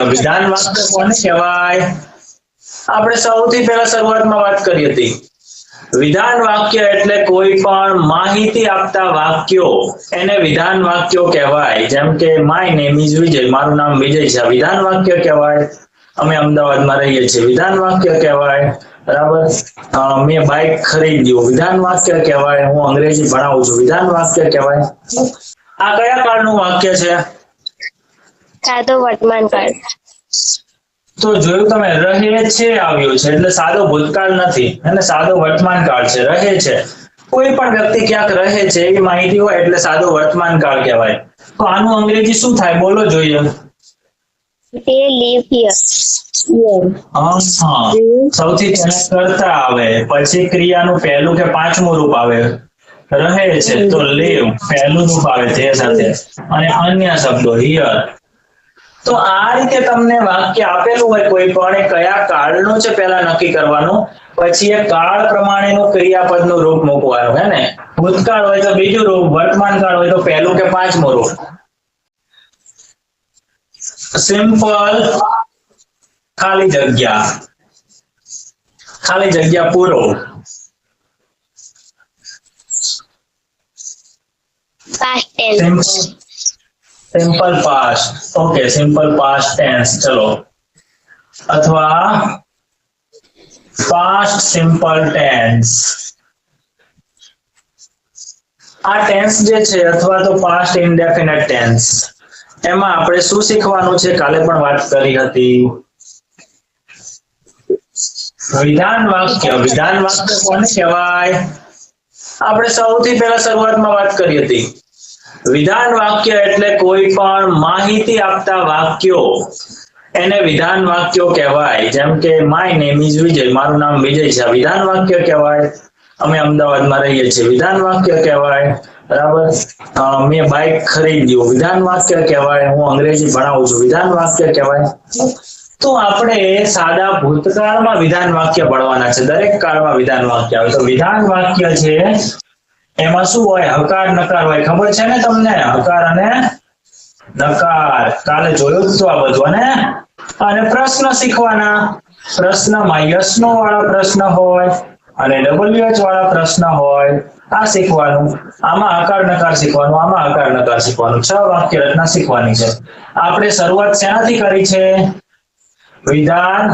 વિધાન વાક્ય કોને કહેવાય? આપણે સૌથી પહેલા શરૂઆતમાં વાત કરી હતી, વિધાન વાક્ય એટલે કોઈ પણ માહિતી આપતા વાક્યો, એને વિધાન વાક્યો કહેવાય. જેમ કે માય નેમ ઇઝ વિજય, મારું નામ વિજય છે, વિધાન વાક્ય કહેવાય. અમે અમદાવાદમાં રહીએ છીએ, વિધાન વાક્ય કહેવાય. બરાબર. મેં બાઇક ખરીદ્યું, વિધાન વાક્ય કહેવાય. હું અંગ્રેજી ભણાવું છું, વિધાન વાક્ય કહેવાય. આ કયા કાળનું વાક્ય છે? સાદો વર્તમાન કાળ. તો જોયું તમે, રહે છે આવ્યું છે એટલે સાદો ભૂતકાળ નથી, અને સાદો વર્તમાન કાળ છે. રહે છે, કોઈ પણ વ્યક્તિ ક્યાંક રહે છે એવી માહિતી હોય એટલે સાદો વર્તમાન કાળ કહેવાય. તો આનું અંગ્રેજી શું થાય? બોલો જોઈએ. They live here. સૌથી પહેલા કરતા આવે, પછી ક્રિયાનું પહેલું કે પાંચમું રૂપ આવે. રહે છે તો live પહેલું રૂપ આવે તે સાથે, અને અન્ય શબ્દો હિયર. તો આ રીતે તમને વાક્ય આપેલું હોય કોઈ પણ, એ કયા કાળનું છે પહેલા નક્કી કરવાનું, પછી એ કાળ પ્રમાણેનું ક્રિયાપદનું રૂપ મૂકવાનું. હે ને? ભૂતકાળ હોય તો બીજું રૂપ, વર્તમાન કાળ હોય તો પહેલું કે પાંચમું રૂપ. સિમ્પલ ખાલી જગ્યા પૂરો. Past tense. Simple past. Okay, simple past tense. ચલો, અથવા પાસ્ટ સિમ્પલ ટેન્સ. આ ટેન્સ જે છે, અથવા તો પાસ્ટ ઇનડેફિનેટ ટેન્સ, એમાં આપણે શું શીખવાનું છે? કાલે પણ વાત કરી હતી. વિધાન વાક્ય કોને કહેવાય? આપણે સૌથી પહેલા શરૂઆતમાં વાત કરી હતી, વિધાન વાક્ય એટલે કોઈ પણ માહિતી આપતા વાક્યો, એને વિધાન વાક્યો કહેવાય. જેમ કે માય નેમ ઇઝ વિજય, મારું નામ વિજય છે, વિધાન વાક્ય કહેવાય. અમે અમદાવાદમાં રહીએ છીએ, વિધાન વાક્ય કહેવાય. બરાબર. મેં બાઇક ખરીદ્યું, વિધાન વાક્ય કહેવાય. હું અંગ્રેજી ભણાવું છું, વિધાન વાક્ય કહેવાય. તો આપણે સાદા ભૂતકાળમાં વિધાન વાક્ય ભણવાના છે. દરેક કાળમાં વિધાન વાક્ય આવે. તો વિધાન વાક્ય છે એમાં શું હોય? હકાર નકાર હોય. ખબર છે ને તમને? હકાર અને નકાર. કાલે જોયું જ આ બધું. અને પ્રશ્ન શીખવાના. પ્રશ્નમાં યસ નો વાળા પ્રશ્ન હોય અને WH વાળા પ્રશ્ન હોય. આ શીખવાનું. આમાં હકાર નકાર શીખવાનું, આમાં હકાર નકાર શીખવાનું. 6 વાક્ય રચના શીખવાની છે. આપણે શરૂઆત શેનાથી કરી છે? વિધાન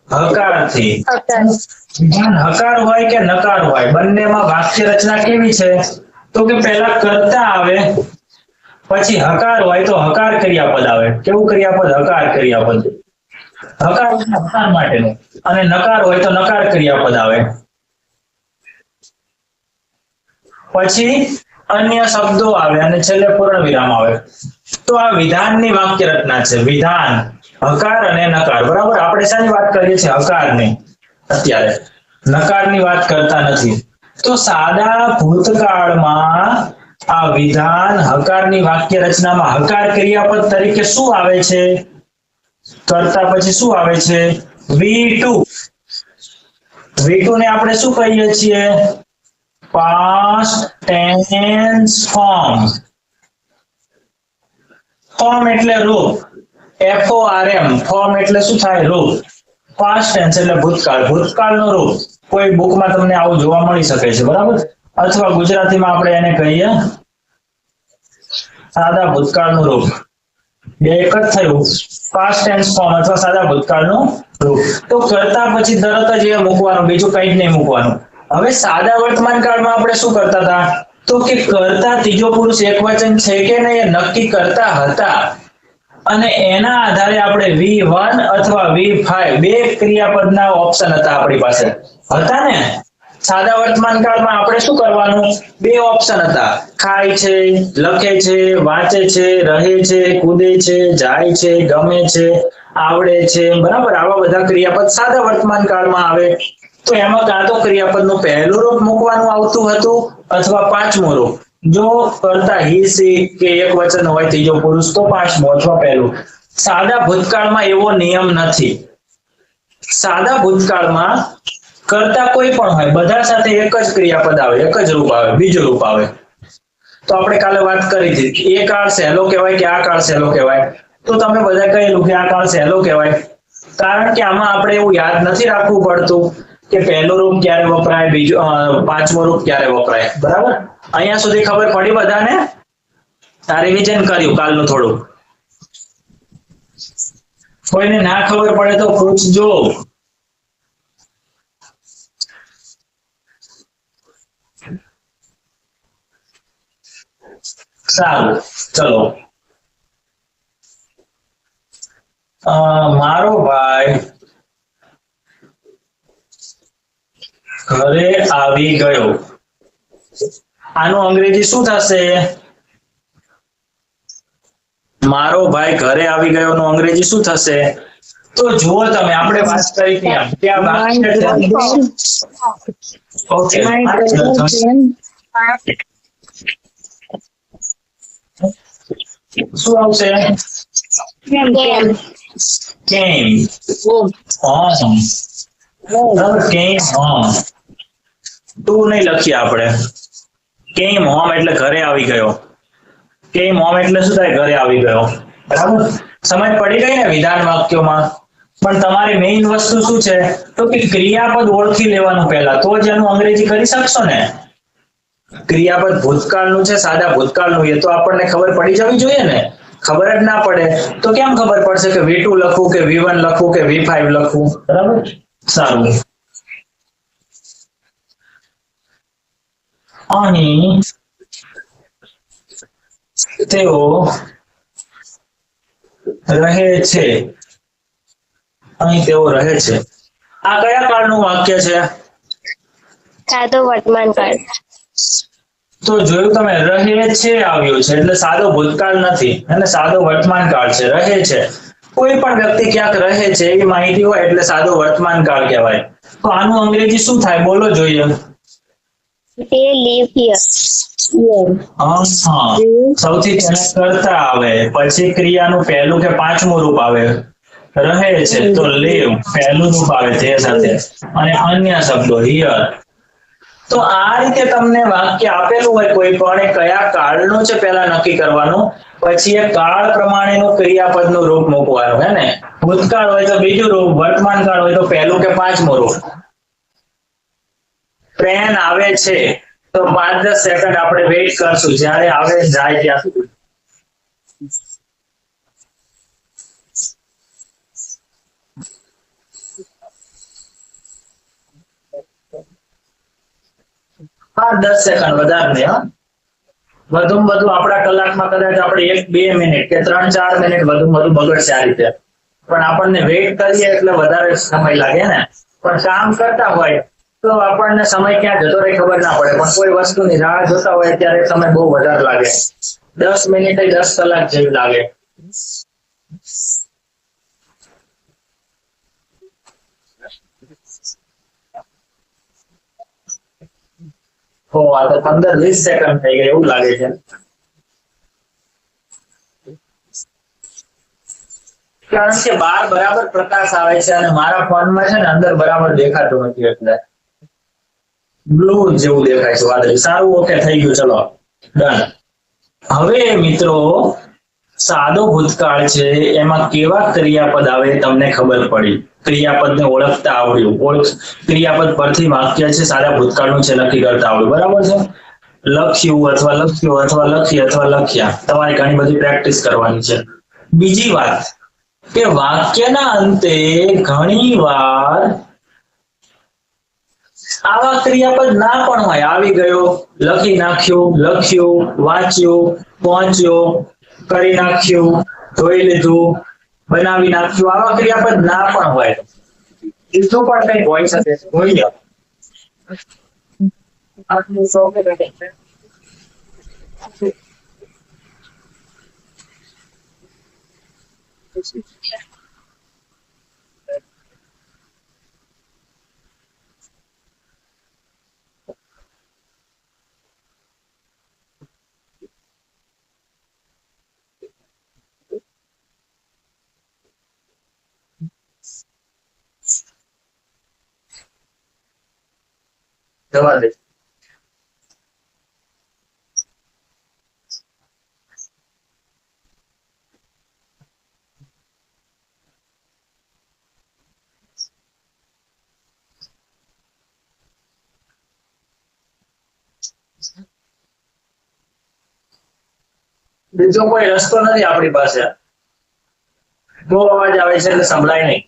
હકારથી. વિધાન હકાર હોય કે નકાર હોય, બંનેમાં વાક્ય રચના કેવી છે? તો કે પહેલા કર્તા આવે, પછી હકાર હોય તો હકાર ક્રિયાપદ આવે. કેવું ક્રિયાપદ? હકાર ક્રિયાપદ. હકાર હકાર માટેનું. અને નકાર હોય તો નકાર ક્રિયાપદ આવે. પછી અન્ય શબ્દો આવે અને છેલ્લે પૂર્ણ વિરામ આવે. તો આ વિધાનની વાક્ય રચના છે. વિધાન હકાર અને નકાર. બરાબર. આપણે શાની વાત કરીએ છીએ? હકારની. અત્યારે નકારની વાત કરતા નથી. તો સાદા ભૂતકાળમાં આ વિધાન હકારની વાક્ય રચનામાં હકાર ક્રિયાપદ તરીકે શું આવે છે? કરતા પછી શું આવે છે? V2. V2 ને આપણે શું કહીએ છીએ? Past tense form. ફોર્મ એટલે રૂપ. FORM. ફોર્મ એટલે શું થાય? રૂપ. પાસ્ટ ટેન્સ એટલે ભૂતકાળ. ભૂતકાળનું રૂપ. કોઈ બુકમાં તમને આવું જોવા મળી શકે છે. બરાબર. અથવા ગુજરાતીમાં આપણે એને કહીએ સાદા ભૂતકાળનું રૂપ. બે એક જ થયું. પાસ્ટ ટેન્સ ફોર્મ અથવા સાદા ભૂતકાળનું રૂપ. તો કરતા પછી તરત જ એ મૂકવાનું, બીજું કંઈ જ નહીં મૂકવાનું. હવે સાદા વર્તમાન કાળમાં આપણે શું કરતા હતા? તો કે કરતા ત્રીજો પુરુષ એકવચન છે કે નહીં એ નક્કી કરતા હતા, અને એના આધારે આપણે V1 અથવા V5 બે ક્રિયાપદના ઓપ્શન હતા આપણી પાસે. હતા ને? સાદા વર્તમાન કાળમાં આપણે શું કરવાનું? બે ઓપ્શન હતા. ખાય છે, લખે છે, વાંચે છે, રહે છે, કૂદે છે, જાય છે, ગમે છે, આવડે છે. બરાબર. આવા બધા ક્રિયાપદ સાદા વર્તમાન કાળમાં આવે. તો એમાં કાં તો ક્રિયાપદનું પહેલું રૂપ મૂકવાનું આવતું હતું અથવા પાંચમું રૂપ. જો કરતા હી સી કે એક વચન હોય ત્રીજો પુરુષ તો પાંચમું અથવા પહેલું. સાદા ભૂતકાળમાં એવો નિયમ નથી. સાદા ભૂતકાળમાં કરતા કોઈ પણ હોય, બધા સાથે એક જ ક્રિયાપદ આવે, એક જ રૂપ આવે, બીજું રૂપ આવે. તો આપણે કાલે વાત કરી હતી, એ કાળ સહેલો કહેવાય કે આ કાળ સહેલો કહેવાય? તો તમે બધા કહેલું કે આ કાળ સહેલો કહેવાય, કારણ કે આમાં આપણે એવું યાદ નથી રાખવું પડતું કે પહેલું રૂપ ક્યારે વપરાય, બીજું પાંચમું રૂપ ક્યારે વપરાય. બરાબર, અહીંયા સુધી ખબર પડી બધાને? આ રિવિઝન કર્યું કાલનું થોડું? કોઈને ના ખબર પડે તો પૂછજો. સારું, ચલો. મારો ભાઈ ઘરે આવી ગયો, આનું અંગ્રેજી શું થશે? મારો ભાઈ ઘરે આવી ગયો નું અંગ્રેજી શું થશે? તો જુઓ તમે, આપણે વાત કરી હતી કે આ વાક્ય છે. ઓકે, શું આવશે? Came. Came home. Came home. તું નહીં લખીએ આપણે. Came home એટલે ઘરે આવી ગયો. Came home એટલે શું થાય? ઘરે આવી ગયો. બરાબર, સમજ પડી ગઈ ને વિધાન વાક્યોમાં? પણ તમારી મેઇન વસ્તુ શું છે? તો કે ક્રિયાપદ ઓળખી લેવાનું પહેલા, તો જ એનું અંગ્રેજી કરી શકશો ને. ક્રિયાપદ ભૂતકાળનું છે, સાદા ભૂતકાળનું, એ તો આપણને ખબર પડી જવી જોઈએ ને. ખબર જ ના પડે તો કેમ ખબર પડશે કે V2 લખવું કે V1 લખવું કે V5 લખવું? બરાબર, સારું. અહીં તેઓ રહે છે, અહીં તેઓ રહે છે. આ કયા કાળનું વાક્ય છે? સાદો વર્તમાન કાળ. તો જોયું તમે, રહે છે આવ્યું છે એટલે સાદો ભૂતકાળ નથી અને સાદો વર્તમાન કાળ છે. રહે છે, કોઈ પણ વ્યક્તિ ક્યાંક રહે છે એવી માહિતી હોય એટલે સાદો વર્તમાન કાળ કહેવાય. તો આનું અંગ્રેજી શું થાય? બોલો જોઈએ. They live here. હા, સૌથી પહેલા કર્તા આવે, પછી ક્રિયાનું પહેલું કે પાંચમું રૂપ આવે. રહે છે તો live પહેલું રૂપ આવે તે સાથે, અને અન્ય શબ્દો here. તો આ રીતે તમને વાક્ય આપેલું હોય કોઈ પણ, એ કયા કાળનું છે પહેલા નક્કી કરવાનું, પછી એ કાળ પ્રમાણેનું ક્રિયાપદનું રૂપ મૂકવાનું. હે ને? ભૂતકાળ હોય તો બીજું રૂપ, વર્તમાન કાળ હોય તો પહેલું કે પાંચમું રૂપ. ટ્રેન આવે છે તો 5-10 સેકન્ડ આપણે વેઇટ કરશું, જ્યારે આવે જાય ત્યાં સુધી. હા, 10 સેકન્ડ, વધારે નહીં. હા, વધુમાં વધુ આપણા કલાકમાં કદાચ આપણે 1-2 મિનિટ કે 3-4 મિનિટ વધુમાં વધુ બગડશે આ રીતે. પણ આપણને વેઇટ કરીએ એટલે વધારે સમય લાગે ને. પણ કામ કરતા હોય તો આપણને સમય ક્યાં જતો રહે ખબર ના પડે, પણ કોઈ વસ્તુની રાહ જોતા હોય ત્યારે સમય બહુ વધારે લાગે. 10 મિનિટ 10 કલાક જેવી લાગે. આ તો 15-20 સેકન્ડ થઈ ગઈ એવું લાગે છે. કારણ કે બહાર બરાબર પ્રકાશ આવે છે અને મારા ફોનમાં છે ને અંદર બરાબર દેખાતું નથી, એટલે બ્લુ જેવું દેખાય છે, વાદળી. સારું, ઓકે, થઈ ગયું, ચલો ડન. હવે મિત્રો, સાદો ભૂતકાળ છે એમાં કેવા ક્રિયાપદ આવે તમને ખબર પડી. ક્રિયાપદને ઓળખતા આવડ્યું. ક્રિયાપદ પરથી વાક્ય છે સાદા ભૂતકાળનું છે નક્કી કરતા આવડ્યું. બરાબર છે? લખ્યું અથવા લખ્યો અથવા લખી અથવા લખ્યા, તમારે ઘણી બધી પ્રેક્ટિસ કરવાની છે. બીજી વાત કે વાક્યના અંતે ઘણી વાર આવા ક્રિયાપદ ના પણ હોય. આવી ગયો, લખી નાખ્યું, લખ્યું, વાંચ્યું, પહોંચ્યો, કરી નાખ્યું, જોઈ લીધું, બનાવી નાખ્યું, આવા ક્રિયાપદ ના પણ હોય. બીજું પણ કઈ હોઈ શકે છે. જોઈએ જવા દે. બીજો કોઈ રસ્તો નથી આપણી પાસે. બહુ અવાજ આવે છે એટલે સંભળાય નહીં.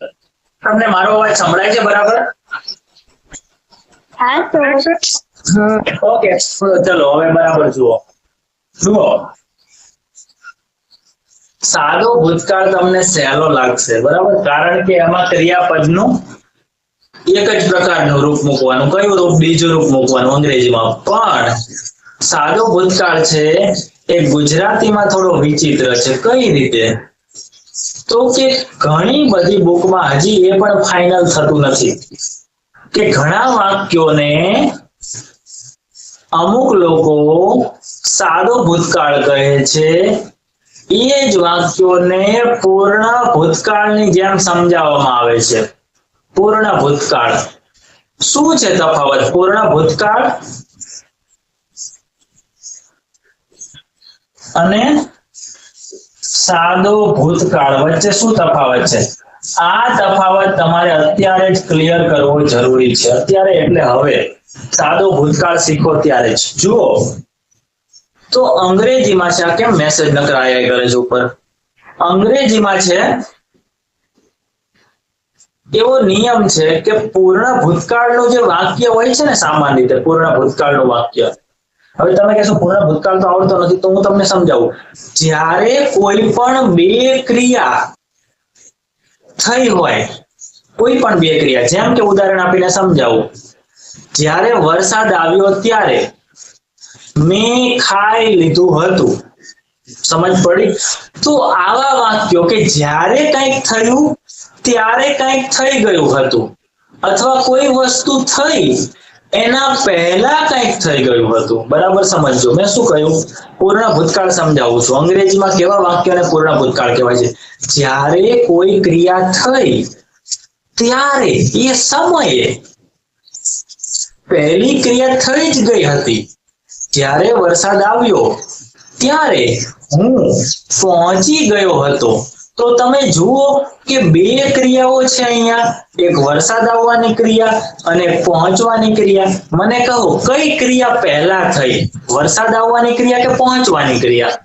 તમને મારો અવાજ સંભળાય છે બરાબર? હા સર. ઓકે, ચલો હવે બરાબર જુઓ. સાદો ભૂતકાળ તમને સહેલો લાગશે, બરાબર? કારણ કે એમાં ક્રિયાપદનું એક જ પ્રકારનું રૂપ મૂકવાનું. કયું રૂપ? બીજું રૂપ મૂકવાનું અંગ્રેજીમાં. પણ સાદો ભૂતકાળ છે એ ગુજરાતીમાં થોડો વિચિત્ર છે. કઈ રીતે? તો કે ઘણી બધી બુકમાં હજી એ પણ ફાઇનલ થતું નથી કે ઘણા વાક્યોને અમુક લોકો સાદો ભૂતકાળ કહે છે, એ જ વાક્યોને પૂર્ણ ભૂતકાળની જેમ સમજાવવામાં આવે છે. પૂર્ણ ભૂતકાળ શું છે તફાવત? પૂર્ણ ભૂતકાળ અને સાદો ભૂતકાળ વચ્ચે શું તફાવત છે? આ તફાવત તમારે અત્યારે જ ક્લિયર કરવો જરૂરી છે. અત્યારે એટલે હવે. સાદો ભૂતકાળ શીખો ત્યારે જ. જુઓ તો અંગ્રેજીમાં છે. આ કેમ મેસેજ નકરાયા કરે છે ઉપર? અંગ્રેજીમાં છે એવો નિયમ છે કે પૂર્ણ ભૂતકાળનું જે વાક્ય હોય છે ને, સામાન્ય રીતે પૂર્ણ ભૂતકાળનું વાક્ય, હવે તમે કહેશો પૂર્ણ ભૂતકાળ તો આવડતો નથી, તો હું તમને સમજાવું. જ્યારે કોઈ પણ બે ક્રિયા થઈ હોય, કોઈ પણ બે ક્રિયા, જેમ કે ઉદાહરણ આપીને સમજાવું. જ્યારે વરસાદ આવ્યો ત્યારે મેં ખાઈ લીધું હતું. સમજ પડી? તો આવા વાક્યો કે જ્યારે કંઈક થયું ત્યારે કંઈક થઈ ગયું હતું, અથવા કોઈ વસ્તુ થઈ એના પહેલા કંઈક થઈ ગયું હતું. બરાબર સમજો. મેં શું કહ્યું? પૂર્ણ ભૂતકાળ સમજાવું છું. અંગ્રેજીમાં કેવા વાક્યને પૂર્ણ ભૂતકાળ કહેવાય છે? જ્યારે કોઈ ક્રિયા થઈ ત્યારે એ સમયે પહેલી ક્રિયા થઈ જ ગઈ હતી. જ્યારે વરસાદ આવ્યો ત્યારે હું પહોંચી ગયો હતો. તો તમે જુઓ કે બે ક્રિયાઓ છે અહીંયા, એક વરસાદ આવવાની ક્રિયા અને પહોંચવાની ક્રિયા. મને કહો કઈ ક્રિયા પહેલા થઈ? વરસાદ આવવાની ક્રિયા કે પહોંચવાની ક્રિયા?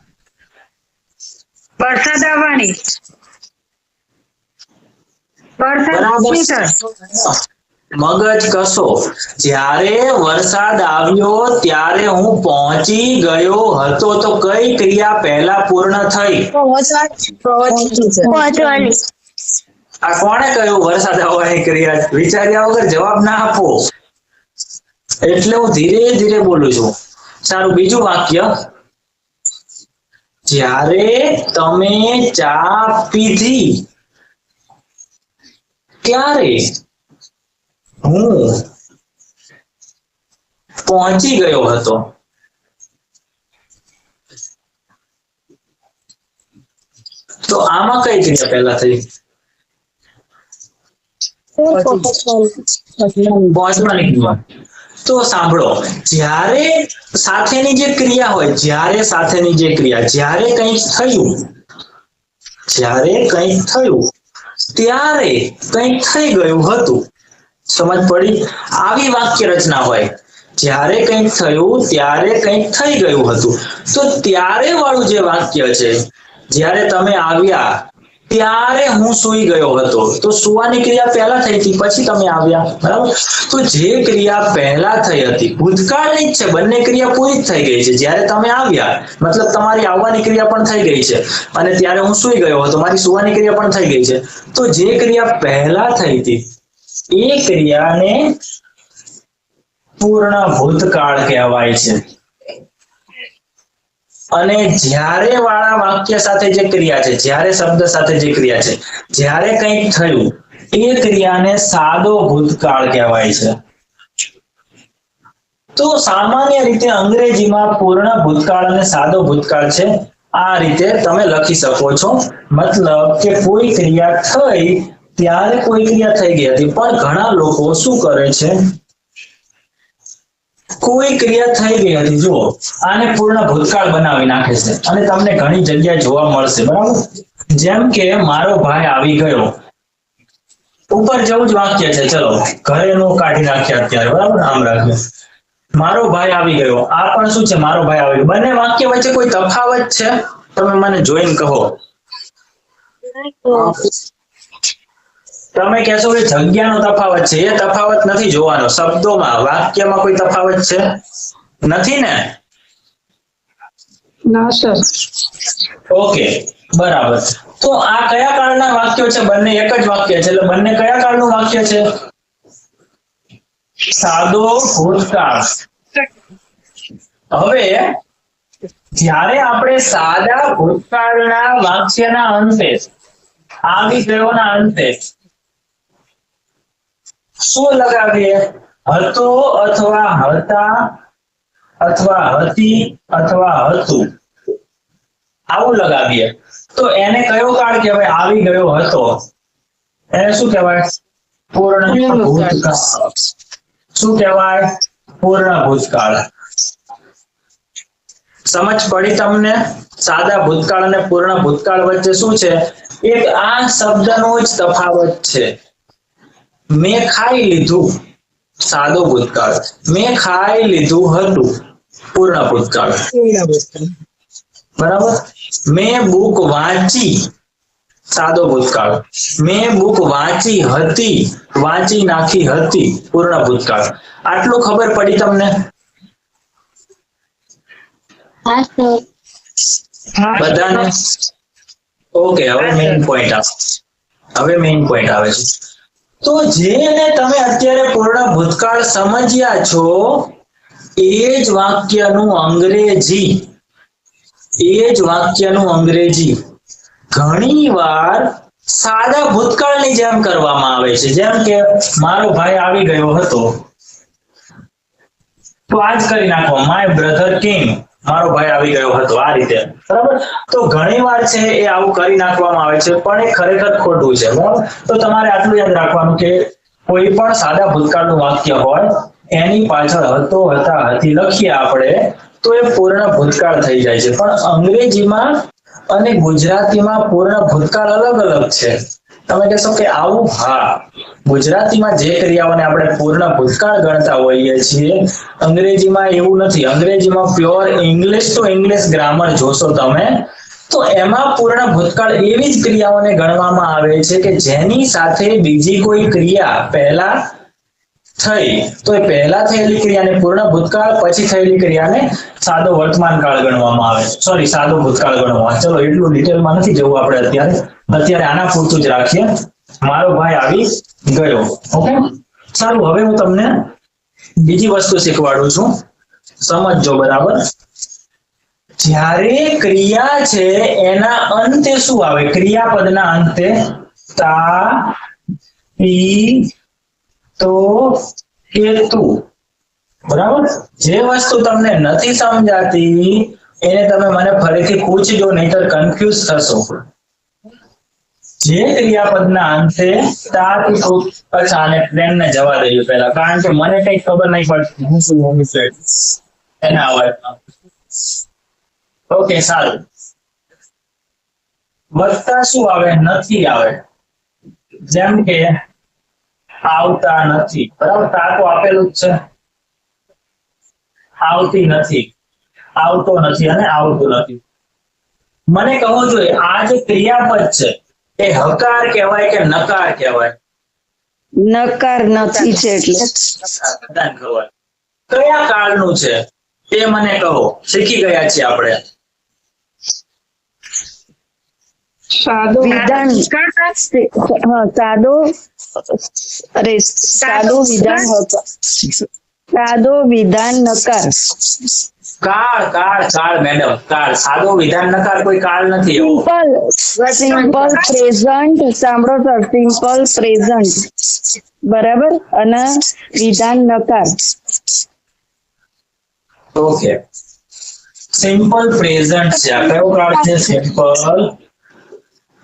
વરસાદ આવવાની. મગજ કસો. જ્યારે વરસાદ આવ્યો ત્યારે હું પહોંચી ગયો હતો. તો કઈ ક્રિયા પહેલા પૂર્ણ થઈ? પહોંચવાની. આ કોણે કહ્યું વરસાદ આવવાની ક્રિયા? વિચાર્યા વગર જવાબ ના આપો. એટલે હું ધીરે ધીરે બોલું છું. સારું, બીજું વાક્ય. જ્યારે તમે ચા પીધી ત્યારે હું પહોંચી ગયો હતો. તો આમાં કઈ ક્રિયા પહેલા થઈ? પહોંચવાની ક્રિયા. તો સાંભળો, જ્યારે સાથેની જે ક્રિયા હોય, જ્યારે સાથેની જે ક્રિયા, જ્યારે કંઈક થયું ત્યારે કંઈક થઈ ગયું હતું. સમજ પડી? આવી વાક્ય રચના હોય. જ્યારે કંઈક થયું ત્યારે કંઈક થઈ ગયું હતું. તો ત્યારે વાળું જે વાક્ય છે, જ્યારે તમે આવ્યા ત્યારે હું સૂઈ ગયો હતો. તો સુવાની ક્રિયા પહેલા થઈ હતી, પછી તમે આવ્યા. બરાબર? તો જે ક્રિયા પહેલા થઈ હતી ભૂતકાળની જ છે. બંને ક્રિયા પૂરી જ થઈ ગઈ છે. જ્યારે તમે આવ્યા મતલબ તમારી આવવાની ક્રિયા પણ થઈ ગઈ છે, અને ત્યારે હું સૂઈ ગયો હતો, મારી સુવાની ક્રિયા પણ થઈ ગઈ છે. તો જે ક્રિયા પહેલા થઈ હતી એ ક્રિયાને પૂર્ણ ભૂતકાળ કહેવાય છે. અને જ્યારે વાળા વાક્ય સાથે જે ક્રિયા છે, જ્યારે શબ્દ સાથે જે ક્રિયા છે, જ્યારે કંઈક થયું એ ક્રિયાને સાદો ભૂતકાળ કહેવાય છે. તો સામાન્ય રીતે અંગ્રેજીમાં પૂર્ણ ભૂતકાળ અને સાદો ભૂતકાળ છે. આ રીતે તમે લખી શકો છો. મતલબ કે કોઈ ક્રિયા થઈ ત્યારે કોઈ ક્રિયા થઈ ગઈ હતી. પણ ઘણા લોકો શું કરે છે? કોઈ ક્રિયા થઈ ગઈ હતી, જુઓ આને પૂર્ણ ભૂતકાળ બનાવી નાખે છે, અને તમને ઘણી જગ્યાએ જોવા મળશે. બરાબર? જેમ કે મારો ભાઈ આવી ગયો. ઉપર જેવું જ વાક્ય છે. ચલો ઘરે નો કાઢી નાખ્યા અત્યારે. બરાબર? આમ રાખજો. મારો ભાઈ આવી ગયો. આ પણ શું છે? મારો ભાઈ આવી ગયો. બંને વાક્ય વચ્ચે કોઈ તફાવત છે? તમે મને જોઈને કહો. તમે કહેશો કે જગ્યાનો તફાવત છે. એ તફાવત નથી જોવાનો. શબ્દોમાં, વાક્યમાં કોઈ તફાવત છે નથી ને? ના સર. ઓકે, બરાબર. તો આ કયા કાળના વાક્યો છે? બંને એક જ વાક્ય છે. એટલે બંને કયા કાળનું વાક્ય છે? સાદો ભૂતકાળ. હવે જ્યારે આપણે સાદા ભૂતકાળના વાક્યના અંતે, આવી ગયોના અંતે શું લગાવીએ? હતો અથવા હતા અથવા હતી અથવા હતું, આવું લગાવીએ તો એને કયો કાળ કહેવાય? આવી ગયો હતો એને શું કહેવાય? પૂર્ણ ભૂતકાળ. શું કહેવાય? પૂર્ણ ભૂતકાળ. સમજ પડી તમને? સાદા ભૂતકાળ અને પૂર્ણ ભૂતકાળ વચ્ચે શું છે? એક આ શબ્દનો જ તફાવત છે. મેં ખાઈ લીધું, સાદો ભૂતકાળ. મેં ખાઈ લીધું હતું, પૂર્ણ ભૂતકાળ. બરાબર. મેં બુક વાંચી, સાદો ભૂતકાળ. મેં બુક વાંચી હતી, વાંચી નાખી હતી, પૂર્ણ ભૂતકાળ. આટલું ખબર પડી તમને? હા સર. બધાને? ઓકે, હવે મેઇન પોઈન્ટ આવે. હવે મેઇન પોઈન્ટ આવે છે. તો જેને તમે અત્યારે પૂર્ણ ભૂતકાળ સમજ્યા છો એ જ વાક્યનું અંગ્રેજી ઘણી વાર સાદા ભૂતકાળની જેમ કરવામાં આવે છે. જેમ કે મારો ભાઈ આવી ગયો હતો, તો આજ કરી નાખો, માય બ્રધર કેમ. મારો ભાઈ આવી ગયો હતો, આ રીતે. બરાબર. તો ઘણી વાર છે એ આવું કરી નાખવામાં આવે છે, પણ એ ખરેખર ખોટું છે. બરાબર. તો તમારે આટલું યાદ રાખવાનું કે કોઈ પણ સાદા ભૂતકાળનું વાક્ય હોય એની પાછળ હતો, હતા, હતી લખીએ આપણે તો એ પૂર્ણ ભૂતકાળ થઈ જાય છે. પણ અંગ્રેજીમાં અને ગુજરાતીમાં પૂર્ણ ભૂતકાળ અલગ અલગ છે. તમે કહેશો કે આવું? હા, ગુજરાતીમાં જે ક્રિયાઓને આપણે પૂર્ણ ભૂતકાળ ગણતા હોઈએ છીએ, અંગ્રેજીમાં એવું નથી. અંગ્રેજીમાં pure English two English grammar જોશો તમે તો એમાં પૂર્ણ ભૂતકાળ એવી જ ક્રિયાઓને ગણવામાં આવે છે કે જેની સાથે બીજી કોઈ ક્રિયા પહેલા થઈ, તો એ પહેલા થયેલી ક્રિયાને પૂર્ણ ભૂતકાળ, પછી થયેલી ક્રિયાને સાદો વર્તમાન કાળ ગણવામાં આવે. સોરી, સાદો ભૂતકાળ ગણવામાં. ચલો, એટલું ડિટેલમાં નથી જવું આપણે અત્યારે આના પૂરતું જ રાખીએ. મારો ભાઈ આવી ગયો. ઓકે, સારું. હવે હું તમને બીજી વસ્તુ શીખવાડું છું, સમજજો બરાબર. જ્યારે ક્રિયા છે એના અંતે શું આવે? ક્રિયાપદના અંતે તા, પી, તો, કેતુ. બરાબર. જે વસ્તુ તમને નથી સમજાતી એને તમે મને ફરીથી પૂછજો, નહીતર કન્ફ્યુઝ થશો. જે ક્રિયાપદના અંતે તા, પી, તો. અચ્છા, અને ટ્રેનને જવા દઈએ પહેલા, કારણ કે મને કઈ ખબર નહીં પડતી હું શું એના અવાજમાં. ઓકે, સારું. વત્તા શું આવે? નથી આવે. જેમ કે આવતા નથી. બરાબર. તા તો આપેલું જ છે. આવતી નથી, આવતો નથી અને આવતું નથી. મને કહો જોઈએ આ જે ક્રિયાપદ છે એ હકાર કહેવાય કે નકાર કહેવાય? નકાર નથી છે એટલે. બધાને ખબર. કયા કાળનું છે તે મને કહો. શીખી ગયા છીએ આપણે. સાદો વિધાન. હા, સાદો વિધાન હતો. સાદો વિધાન નકાર. કાળ મેડમ, કાળ. સાદો વિધાન નકાર કોઈ કાળ નથી એવો. Simple present. સાંભળો સર, સિમ્પલ પ્રેઝન્ટ બરાબર, અને વિધાન નકાર. ઓકે, સિમ્પલ પ્રેઝન્ટ છે. આ કયો કાળ છે? સિમ્પલ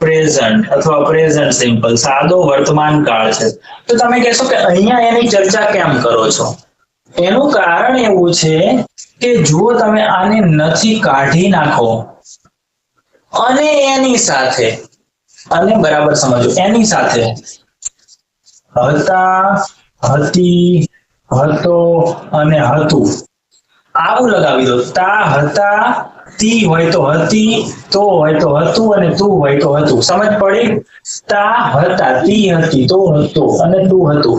પ્રેઝન્ટ અથવા પ્રેઝન્ટ સિમ્પલ, સાદો વર્તમાન કાળ છે. તો તમે કહેશો કે અહીંયા એની ચર્ચા કેમ કરો છો? એનું કારણ એવું છે કે જો તમે આને નથી કાઢી નાખો અને એની સાથે, અને બરાબર સમજો, એની સાથે હતા, હતી, હતો અને હતું આવું લગાવી દો. તા, હતા, તી હોય તો હતી, તો હોય તો હતું અને તું હોય તો હતું. સમજ પડી? તા હતા, તી હતી, તો હતો અને તું હતું.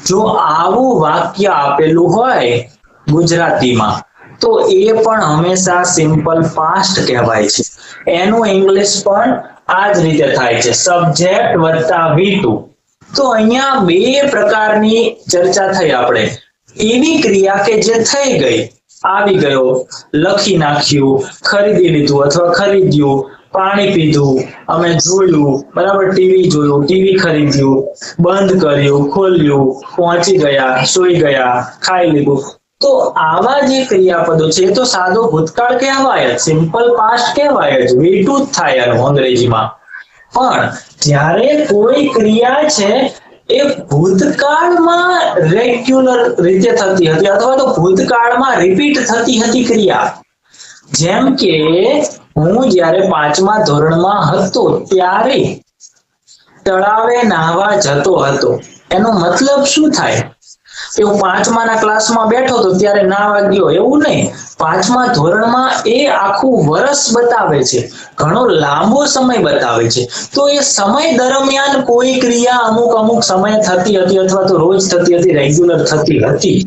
જો આવું વાક્ય આપેલું હોય ગુજરાતીમાં તો એ પણ હંમેશા સિમ્પલ પાસ્ટ કહેવાય છે. એનું ઇંગ્લિશ પણ આ જ રીતે થાય છે, સબ્જેક્ટ વત્તા V2. તો અહીંયા બે પ્રકારની ચર્ચા થઈ આપણે. એવી ક્રિયા કે જે થઈ ગઈ, આવી ગયો, લખી નાખ્યું, ખરીદી લીધું અથવા ખરીદ્યું, પાણી પીધું, અમે જોયું, બરાબર, ટીવી જોયું, ટીવી ખરીદ્યું, બંધ કર્યું, ખોલ્યું, પહોંચી ગયા, સૂઈ ગયા, ખાઈ લીધું. તો આવા જે ક્રિયાપદો છે એ તો સાદો ભૂતકાળ કહેવાય જ, સિમ્પલ પાસ્ટ કહેવાય જ, V2 જ થાય એનું અંગ્રેજીમાં. પણ જ્યારે કોઈ ક્રિયા છે એ ભૂતકાળમાં રેગ્યુલર રીતે થતી હતી અથવા તો ભૂતકાળમાં રિપીટ થતી હતી ક્રિયા, જેમ કે હું જ્યારે 5મા ધોરણમાં હતો ત્યારે તળાવે નાહવા જતો હતો. એનો મતલબ શું થાય? કે હું 5મા ક્લાસમાં બેઠો હતો ત્યારે નાહવા ગયો, એવું નહીં. 5મા ધોરણમાં એ આખું વર્ષ બતાવે છે, ઘણો લાંબો સમય બતાવે છે. તો એ સમય દરમિયાન કોઈ ક્રિયા અમુક સમય થતી હતી અથવા તો રોજ થતી હતી, રેગ્યુલર થતી હતી.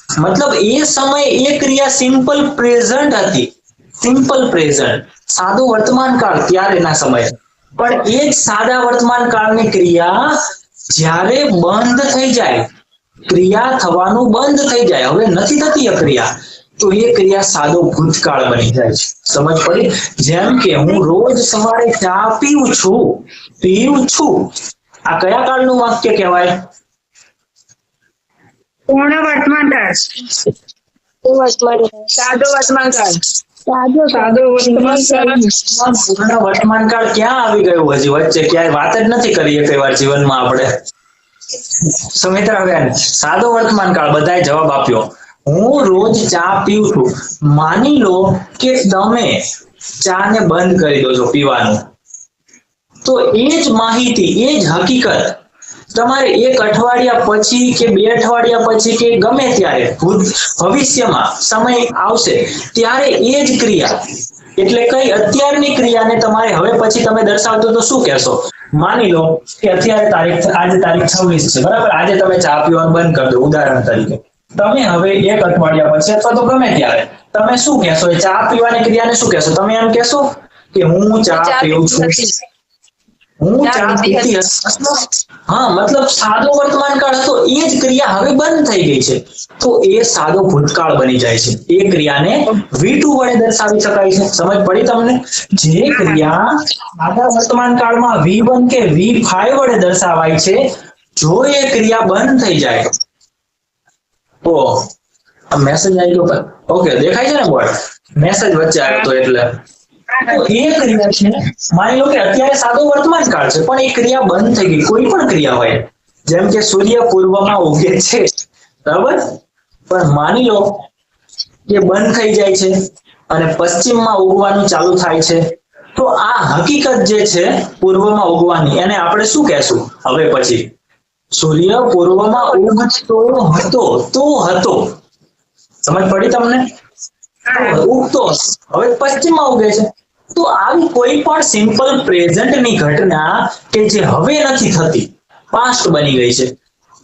મતલબ એ સમય એ ક્રિયા સિમ્પલ પ્રેઝન્ટ હતી, સિમ્પલ પ્રેઝન્ટ, સાદો વર્તમાન કાળ ત્યારેના સમયે. પણ એ જ સાદા વર્તમાન કાળની ક્રિયા જ્યારે બંધ થઈ જાય, ક્રિયા થવાનું બંધ થઈ જાય, હવે નથી થતી એ ક્રિયા, તો એ ક્રિયા સાદો ભૂતકાળ બની જાય છે. સમજ પડી? જેમ કે હું રોજ સવારે ચા પીઉં છું, આ કયા કાળનું વાક્ય કહેવાય? પૂર્ણ વર્તમાન કાળ, સાદો વર્તમાન કાળ, સાદો વર્તમાન કાળ. પૂર્ણ વર્તમાન કાળ ક્યાં આવી ગયું? હજી વચ્ચે ક્યાંય વાત જ નથી કરી એક વાર જીવનમાં આપણે. સુમિત્રાબેન, સાદો વર્તમાન કાળ બધાએ જવાબ આપ્યો. હું રોજ ચા પીઉં છું. માની લો કે તમે ચા ને બંધ કરી દો છો પીવાનું, તો એ જ માહિતી, એ જ હકીકત તમારે 1 અઠવાડિયા પછી કે 2 અઠવાડિયા પછી કે ગમે ત્યારે ભવિષ્યમાં સમય આવશે ત્યારે એ જ ક્રિયા, એટલે કઈ અત્યારની ક્રિયાને તમારે હવે પછી તમે દર્શાવતો તો શું કહેશો? માની લો કે અત્યારે આજે તારીખ 26 છે, બરાબર? આજે તમે ચા પીવાનું બંધ કરી દો, ઉદાહરણ તરીકે. તમે હવે 1 અઠવાડિયા પછી અથવા તો ગમે ત્યારે તમે શું કહેશો? એ ચા પીવાની ક્રિયાને શું કહેશો? તમે એમ કહેશો કે હું ચા પીઉં છું, હું ચા પીતી હતી. હા, મતલબ સાદો વર્તમાન કાળ હતો, એ જ ક્રિયા હવે બંધ થઈ ગઈ છે, તો એ સાદો ભૂતકાળ બની જાય છે. એ ક્રિયાને V2 વડે દર્શાવી શકાય છે. સમજ પડી તમને? જે ક્રિયા સાદા વર્તમાન કાળમાં V1 કે V5 વડે દર્શાવાય છે, જો એ ક્રિયા બંધ થઈ જાય તો મેસેજ આવી ગયો. ઓકે, દેખાય છે ને બોર્ડ? મેસેજ વચ્ચે આવ્યો તો એટલે તો એ ક્રિયા છે. માની લો કે અત્યારે સાદો વર્તમાન કાળ છે પણ એ ક્રિયા બંધ થઈ ગઈ, કોઈ પણ ક્રિયા હોય, જેમ કે સૂર્ય પૂર્વમાં ઉગે છે, બરાબર, પણ માની લો કે બંધ થઈ જાય છે અને પશ્ચિમમાં ઉગવાનું ચાલુ થાય છે, તો આ હકીકત જે છે પૂર્વમાં ઉગવાની, એને આપણે શું કહેશું? હવે પછી સૂર્ય પૂર્વમાં ઉગતો હતો, તો હતો. સમજ પડી તમને? ઉગતો હવે પશ્ચિમમાં ઉગે છે. તો આવી કોઈ પણ સિમ્પલ પ્રેઝન્ટની ઘટના કે જે હવે નથી થતી, પાસ્ટ બની ગઈ છે,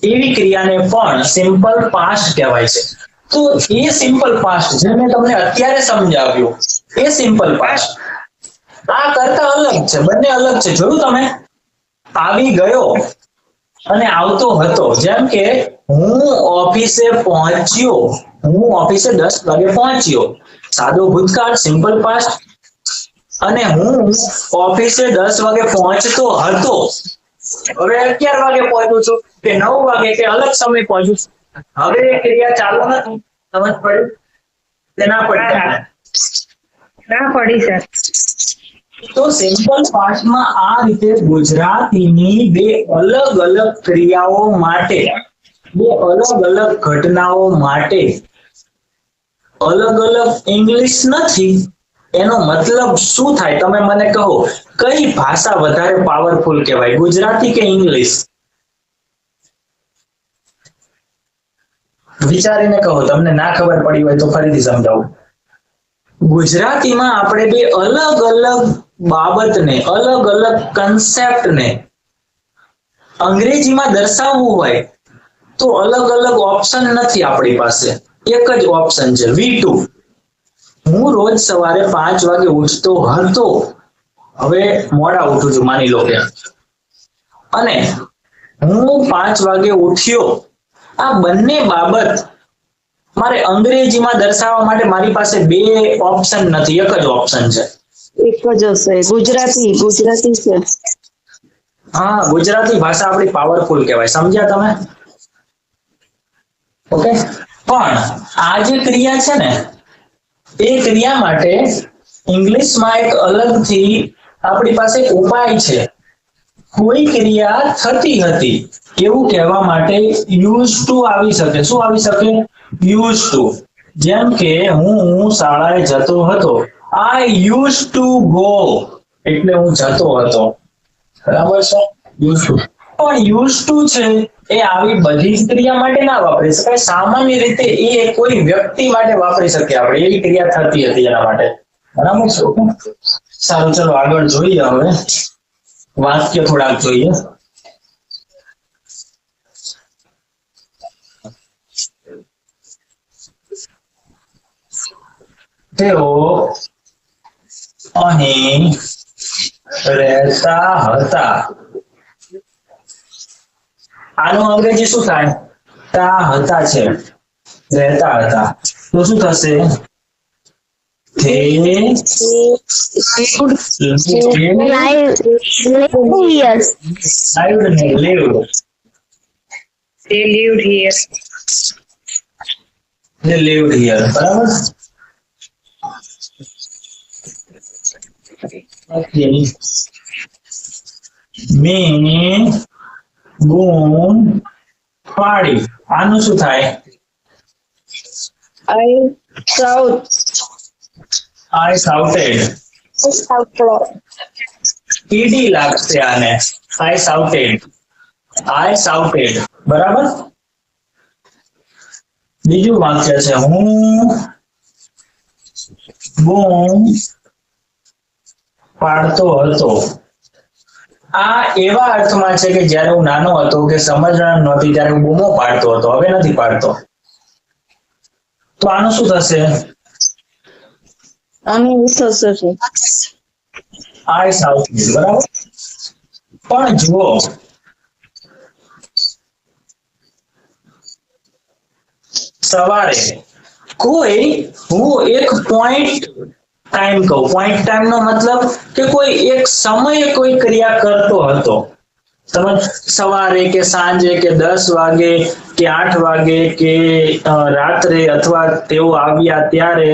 એવી ક્રિયાને પણ સિમ્પલ પાસ્ટ કહેવાય છે. તો એ સિમ્પલ પાસ્ટ જે મેં તમને અત્યારે સમજાવ્યું, એ સિમ્પલ પાસ્ટ આ કરતા અલગ છે, બંને અલગ છે. જોયું તમે? આવી ગયો અને આવતો હતો. જેમ કે હું ઓફિસે પહોંચ્યો, હું ઓફિસે 10 વાગે પહોંચ્યો, સાદો ભૂતકાળ, સિમ્પલ પાસ્ટ. અને હું ઓફિસે 10 વાગે પહોંચતો હતો, હવે 11 વાગે પહોંચું છું કે 9 વાગે કે અલગ સમય પહોંચું છું, હવે એ ક્રિયા ચાલુ નથી. સમજ પડી? તે ના પડી? ના પડી સર. તો સિમ્પલ પાસ્ટમાં આ રીતે ગુજરાતીની બે અલગ અલગ ક્રિયાઓ માટે, બે અલગ અલગ ઘટનાઓ માટે અલગ અલગ ઇંગ્લિશ નથી. એનો મતલબ શું થાય? તમે મને કહો, કઈ ભાષા વધારે પાવરફુલ કહેવાય, ગુજરાતી કે ઇંગ્લિશ? વિચારીને કહો. તમને ના ખબર પડી હોય તો ફરીથી સમજાવું. ગુજરાતીમાં આપણે બે અલગ અલગ બાબતને, અલગ અલગ કન્સેપ્ટને અંગ્રેજીમાં દર્શાવવું હોય તો અલગ અલગ ઓપ્શન નથી આપણી પાસે, એક જ ઓપ્શન છે V2. હું રોજ સવારે 5 વાગે ઉઠતો હતો, હવે મોડા ઉઠું છું માની લો કે, અને હું 5 વાગે ઉઠ્યો. આ બંને બાબત મારે અંગ્રેજીમાં દર્શાવવા માટે મારી પાસે બે ઓપ્શન નથી, એક જ ઓપ્શન છે. એક જ હશે. ગુજરાતી છે. હા, ગુજરાતી ભાષા આપણી પાવરફુલ કહેવાય, સમજ્યા તમે? ઓકે. પણ આ જે ક્રિયા છે ને, એ ક્રિયા માટે ઇંગ્લિશમાં એક અલગથી આપણી પાસે ઉપાય છે. કોઈ ક્રિયા થતી હતી એવું કહેવા માટે યુઝ ટુ આવી શકે. શું આવી શકે? Use to. જેમ કે હું શાળાએ જતો હતો, આઈ યુઝ ટુ ગો, એટલે હું જતો હતો. બરાબર છે? Use to. પણ યુઝ ટુ છે એ આવી બધી જ ક્રિયા માટે ના વાપરી શકાય. સામાન્ય રીતે એ કોઈ વ્યક્તિ માટે વાપરી શકીએ આપણે, એવી ક્રિયા થતી હતી એના માટે. બરાબર છે? સારું, ચલો આગળ જોઈએ. હવે વાક્ય થોડાક જોઈએ. તેઓ અહીં રહેતા હતા. આનું અંગ્રેજી શું થાય? તા હતા છે, રહેતા હતા. તો શું થશે? They lived here. They lived here. બરાબર. Okay. મેં બૂમ પાડી. આનું શું થાય? I shouted. ED લાગશે આને. I shouted. બરાબર. બીજું વાક્ય છે, હું બૂમ પાડતો હતો. આ એવા અર્થમાં છે કે જ્યારે હું નાનો હતો કે સમજણ નહોતી ત્યારે હું બૂમો પાડતો હતો, હવે નથી પાડતો. તો આનું શું થશે? આનું થશે છે I shouted. બરાબર. પણ જુઓ, સવારે હું એક પોઈન્ટ ટાઈમ કહું. પોઈન્ટ ટાઈમ નો મતલબ કે કોઈ એક સમયે કોઈ ક્રિયા કરતો હતો. સમજ? સવારે કે સાંજે કે 10 વાગે કે 8 વાગે કે રાત્રે, અથવા તેઓ આવ્યા ત્યારે,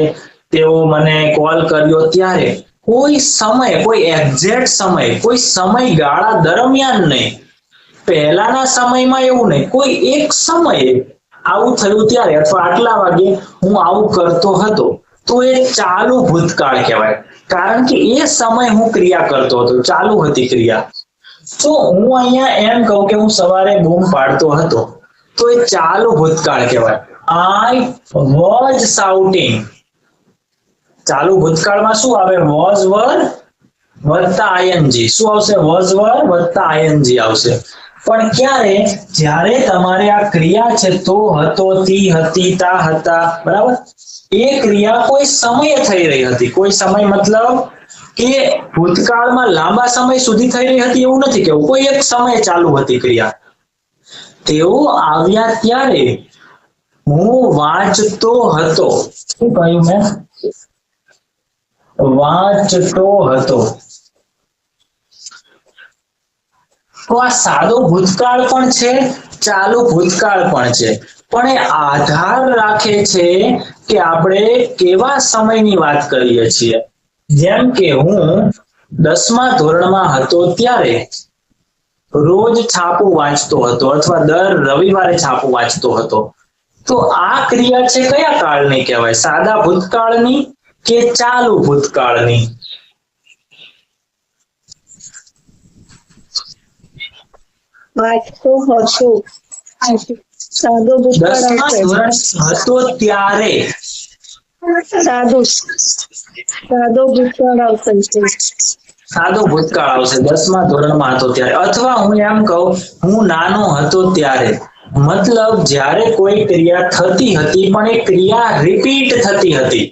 તેઓ મને કોલ કર્યો ત્યારે, કોઈ સમય, કોઈ એક્ઝેક્ટ સમય, કોઈ સમયગાળા દરમિયાન નહીં. પહેલાના સમયમાં એવું નહીં, કોઈ એક સમયે આવું થયું ત્યારે, અથવા આટલા વાગે હું આવું કરતો હતો, તો એ ચાલુ ભૂતકાળ કહેવાય. કારણ કે એ સમય હું ક્રિયા કરતો હતો, ચાલુ હતી ક્રિયા. તો હું અહીંયા એમ કહું કે હું સવારે બૂમ પાડતો હતો, તો એ ચાલુ ભૂતકાળ કહેવાય. I was shouting. ચાલુ ભૂતકાળમાં શું આવે? was were વત્તા ing. શું આવશે? was were વત્તા ing આવશે. પણ ક્યારે? જ્યારે તમારે આ ક્રિયા છે તો, હતો, તી, હતી, તા, હતા, બરાબર, એ ક્રિયા કોઈ સમયે થઈ રહી હતી. કોઈ સમય મતલબ કે ભૂતકાળમાં લાંબા સમય સુધી થઈ રહી હતી એવું નથી કેવું, કોઈ એક સમયે ચાલુ હતી ક્રિયા. તેઓ આવ્યા ત્યારે હું વાંચતો હતો. શું કહ્યું મેં? વાંચતો હતો. તો આ સાદો ભૂતકાળ પણ છે, ચાલુ ભૂતકાળ પણ છે, પણ એ આધાર રાખે છે કે આપણે કેવા સમયની વાત કરીએ છીએ. જેમ કે હું 10મા ધોરણમાં હતો ત્યારે રોજ છાપું વાંચતો હતો, અથવા દર રવિવારે છાપું વાંચતો હતો. તો આ ક્રિયા છે કયા કાળની કહેવાય? સાદા ભૂતકાળની કે ચાલુ ભૂતકાળની? વાંચતો હતો. સાદો ભૂતકાળ 10મા ધોરણ હતો ત્યારે. સાદું. સાદો ભૂતકાળ આવશે. સાદો ભૂતકાળ આવશે, 10મા ધોરણમાં હતો ત્યારે. અથવા હું એમ કહું, હું નાનો હતો ત્યારે, મતલબ જ્યારે કોઈ ક્રિયા થતી હતી પણ એ ક્રિયા રિપીટ થતી હતી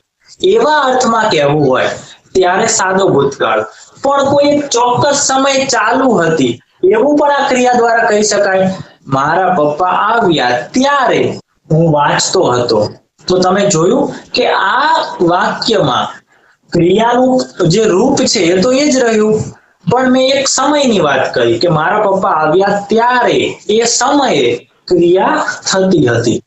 એવા અર્થમાં કહેવું હોય ત્યારે સાદો ભૂતકાળ. પણ કોઈ એક ચોક્કસ સમય ચાલુ હતી એવું પણ આ ક્રિયા દ્વારા કહી શકાય. મારા પપ્પા આવ્યા ત્યારે હું વાંચતો હતો. તો તમે જોયું કે આ વાક્યમાં ક્રિયાનું જે રૂપ છે એ તો એ જ રહ્યું, પણ મેં એક સમયની વાત કરી કે મારા પપ્પા આવ્યા ત્યારે એ સમયે ક્રિયા થતી હતી.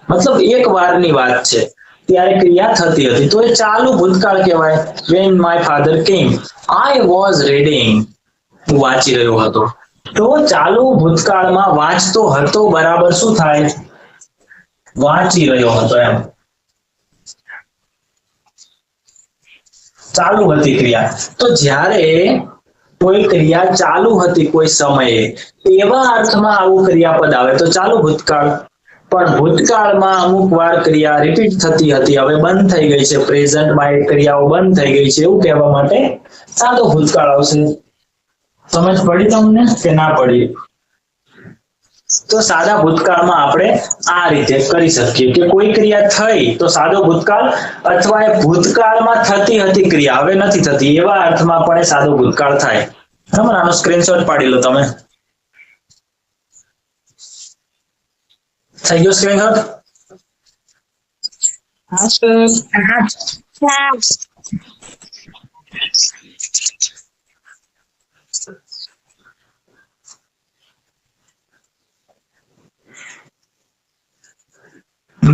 મતલબ એક વારની વાત છે ત્યારે ક્રિયા થતી હતી, તો એ ચાલુ ભૂતકાળ કહેવાય. when my father came, I was reading. હું વાંચી રહ્યો હતો. તો ચાલુ ભૂતકાળમાં વાંચતો હતો બરાબર શું થાય? વાંચી રહ્યો હતો એમ. ચાલુ હતી ક્રિયા. તો જ્યારે કોઈ ક્રિયા ચાલુ હતી કોઈ સમયે એવા અર્થમાં આવું ક્રિયાપદ આવે તો ચાલુ ભૂતકાળ. પણ ભૂતકાળમાં અમુક વાર ક્રિયા રિપીટ થતી હતી, હવે બંધ થઈ ગઈ છે, પ્રેઝન્ટમાં એ ક્રિયાઓ બંધ થઈ ગઈ છે, એવું કહેવા માટે સાદો ભૂતકાળ આવશે. સમજ પડી તમને કે ના પડી? તો સાદા ભૂતકાળમાં આપણે આ રીતે કરી શકીએ કે કોઈ ક્રિયા થઈ તો સાદો ભૂતકાળ, અથવા એ ભૂતકાળમાં થતી હતી ક્રિયા હવે નથી થતી એવા અર્થમાં પણ એ સાદો ભૂતકાળ થાય. બરાબર? આનો સ્ક્રીનશોટ પાડી લો તમે. થઈ ગયો સ્ક્રીનશોટ? હા સર.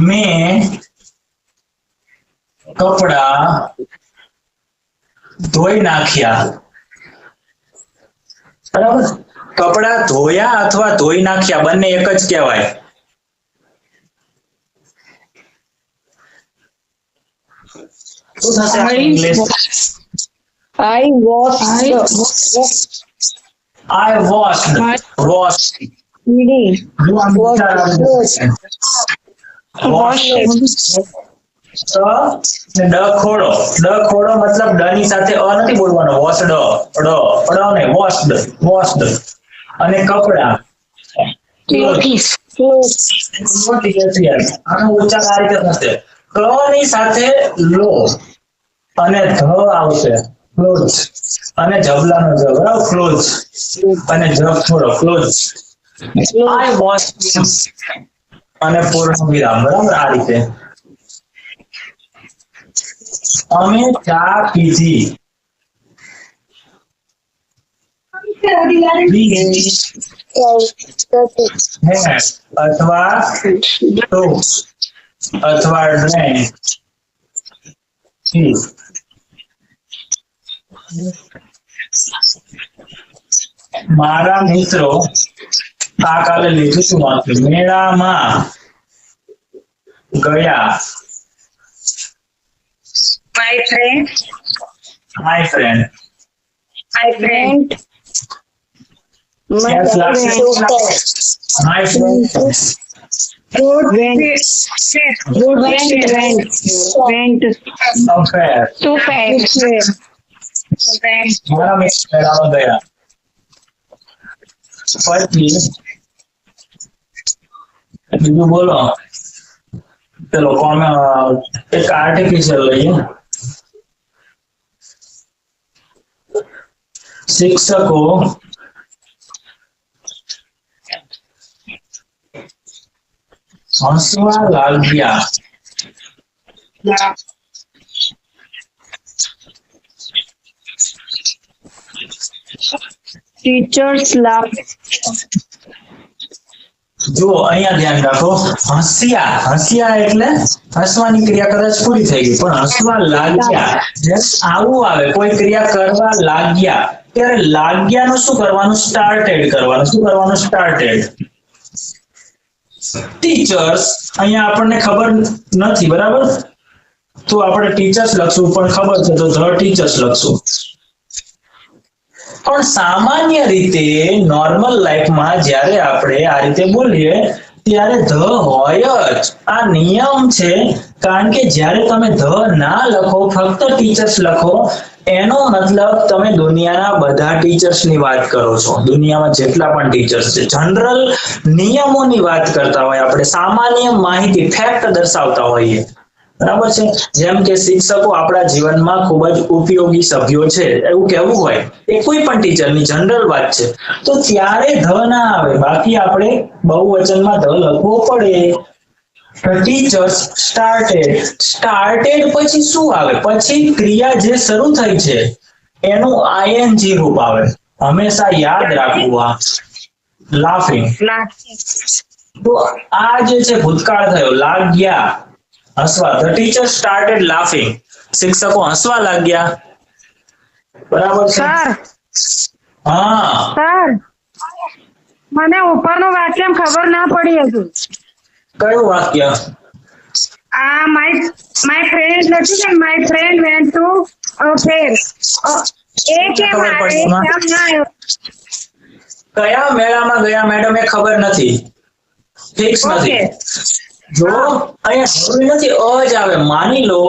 મેં કપડા ધોઈ નાખ્યા. બરાબર? કપડા ધોયા અથવા ધોઈ નાખ્યા બંને એક જ કહેવાય. શું થશે ઇંગ્લિશ? I washed. ડ ખોડો મતલબ ડ ની સાથે અ નથી બોલવાનો. વોશડ ડ ને વોશડ. અને કપડા આનો ઉચ્ચાર આ રીતે થશે. ક ની સાથે લો અને ધ આવશે ક્લોઝ, અને જબલાનો જ બરાબર ક્લોઝ, અને જબ થોડો ક્લોઝ. I washed અને પૂર્ણ વિરામ. બરાબર? આ રીતે અમે ચા પીધી. અથવા અથવા ડ્રેન્ક. મારા મિત્રો આ કાલે લીધું શું વાંચ્યું? મેળામાં ગયા. My friend. Yes, my friend. Affair. મારા મિત્ર મેળામાં ગયા. પછી બીજું બોલો. ચલો એક આર્ટિફિશિયલ લઈએ. શિક્ષકો હસવા લાગ્યા. Teachers laughed. જો અહીંયા ધ્યાન રાખો, હસ્યા એટલે હસવાની ક્રિયા કદાચ પૂરી થઈ ગઈ, પણ હસવા લાગ્યા આવું આવે. કોઈ ક્રિયા કરવા લાગ્યા ત્યારે લાગ્યાનું શું કરવાનું? સ્ટાર્ટેડ કરવાનું. શું કરવાનું? સ્ટાર્ટેડ. ટીચર્સ અહીંયા આપણને ખબર નથી, બરાબર? તો આપણે ટીચર્સ લખશું, પણ ખબર છે તો ધ ટીચર્સ લખશું. પણ સામાન્ય રીતે નોર્મલ લાઈફમાં જ્યારે આપણે આ રીતે બોલીએ ત્યારે ધ હોય જ. આ નિયમ છે. કારણ કે જ્યારે તમે ધ ના લખો, ફક્ત ટીચર્સ લખો, એનો મતલબ તમે દુનિયાના બધા ટીચર્સની વાત કરો છો. દુનિયામાં જેટલા પણ ટીચર્સ છે, જનરલ નિયમોની વાત કરતા હોય, આપણે સામાન્ય માહિતી, ફેક્ટ દર્શાવતા હોઈએ. બરાબર છે. જેમ કે શિક્ષકો આપણા જીવનમાં ખૂબ જ ઉપયોગી સભ્યો છે એવું કહેવું હોય, એ કોઈ પણ ટીચરની જનરલ વાત છે, તો ત્યારે ધ ના આવે. બાકી આપણે બહુવચનમાં ધ લખવો પડે. The teachers started પછી શું આવે? પછી ક્રિયા જે શરૂ થઈ છે એનું ing રૂપ આવે. હંમેશા યાદ રાખવું આ લાફિંગ. તો આ જે છે ભૂતકાળ થયો, લાગ્યા હસવા. The teacher started laughing. શિક્ષકો હસવા લાગ્યા. બરાબર છે. હા સર મને ઉપરનું વાક્ય ખબર ના પડી હજુ. કયું વાક્ય? આ માય ફ્રેન્ડ નથી કે માય ફ્રેન્ડ વેન્ટ ટુ ફેર. એ કે ખબર મારે પડી એમાં? કેમ ના આવ્યો? કયા મેળામાં ગયા મેડમ એ ખબર નથી, ફિક્સ નથી. ઓકે. જો અહીંયા જરૂરી નથી અ જ આવે. માની લો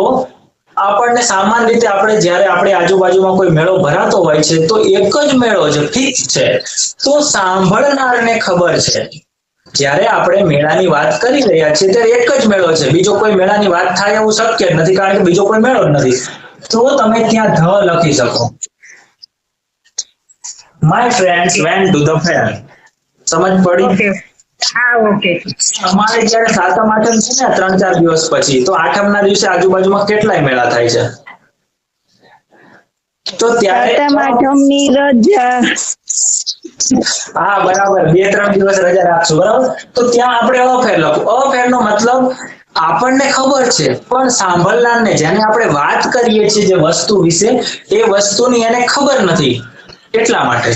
આપણને સામાન્ય રીતે આપણે જ્યારે આપણે આજુબાજુમાં કોઈ મેળો ભરાતો હોય છે તો એક જ મેળો છે, ફિક્સ છે, તો સાંભળનારને ખબર છે જ્યારે આપણે મેળાની વાત કરી રહ્યા છીએ ત્યારે એક જ મેળો છે, બીજો કોઈ મેળાની વાત થાય એવું શક્ય જ નથી, કારણ કે બીજો કોઈ મેળો જ નથી. તો તમે ત્યાં ધ લખી શકો. My friends vent to the fair. સમજ પડી? ઓકે. હા ઓકે. અમારે જયારે સાતમ આઠમ છે ને 3-4 દિવસ પછી, તો આઠમના દિવસે આજુબાજુમાં કેટલાય મેળા થાય છે. તો ત્યારે આઠમની રજા. હા બરાબર, 2-3 દિવસ રજા રાખશું. બરાબર. તો ત્યાં આપણે અફેર લખું. અફેર નો મતલબ આપણને ખબર છે પણ સાંભળનારને, જેને આપણે વાત કરીએ છીએ જે વસ્તુ વિશે, એ વસ્તુની એને ખબર નથી. એટલા માટે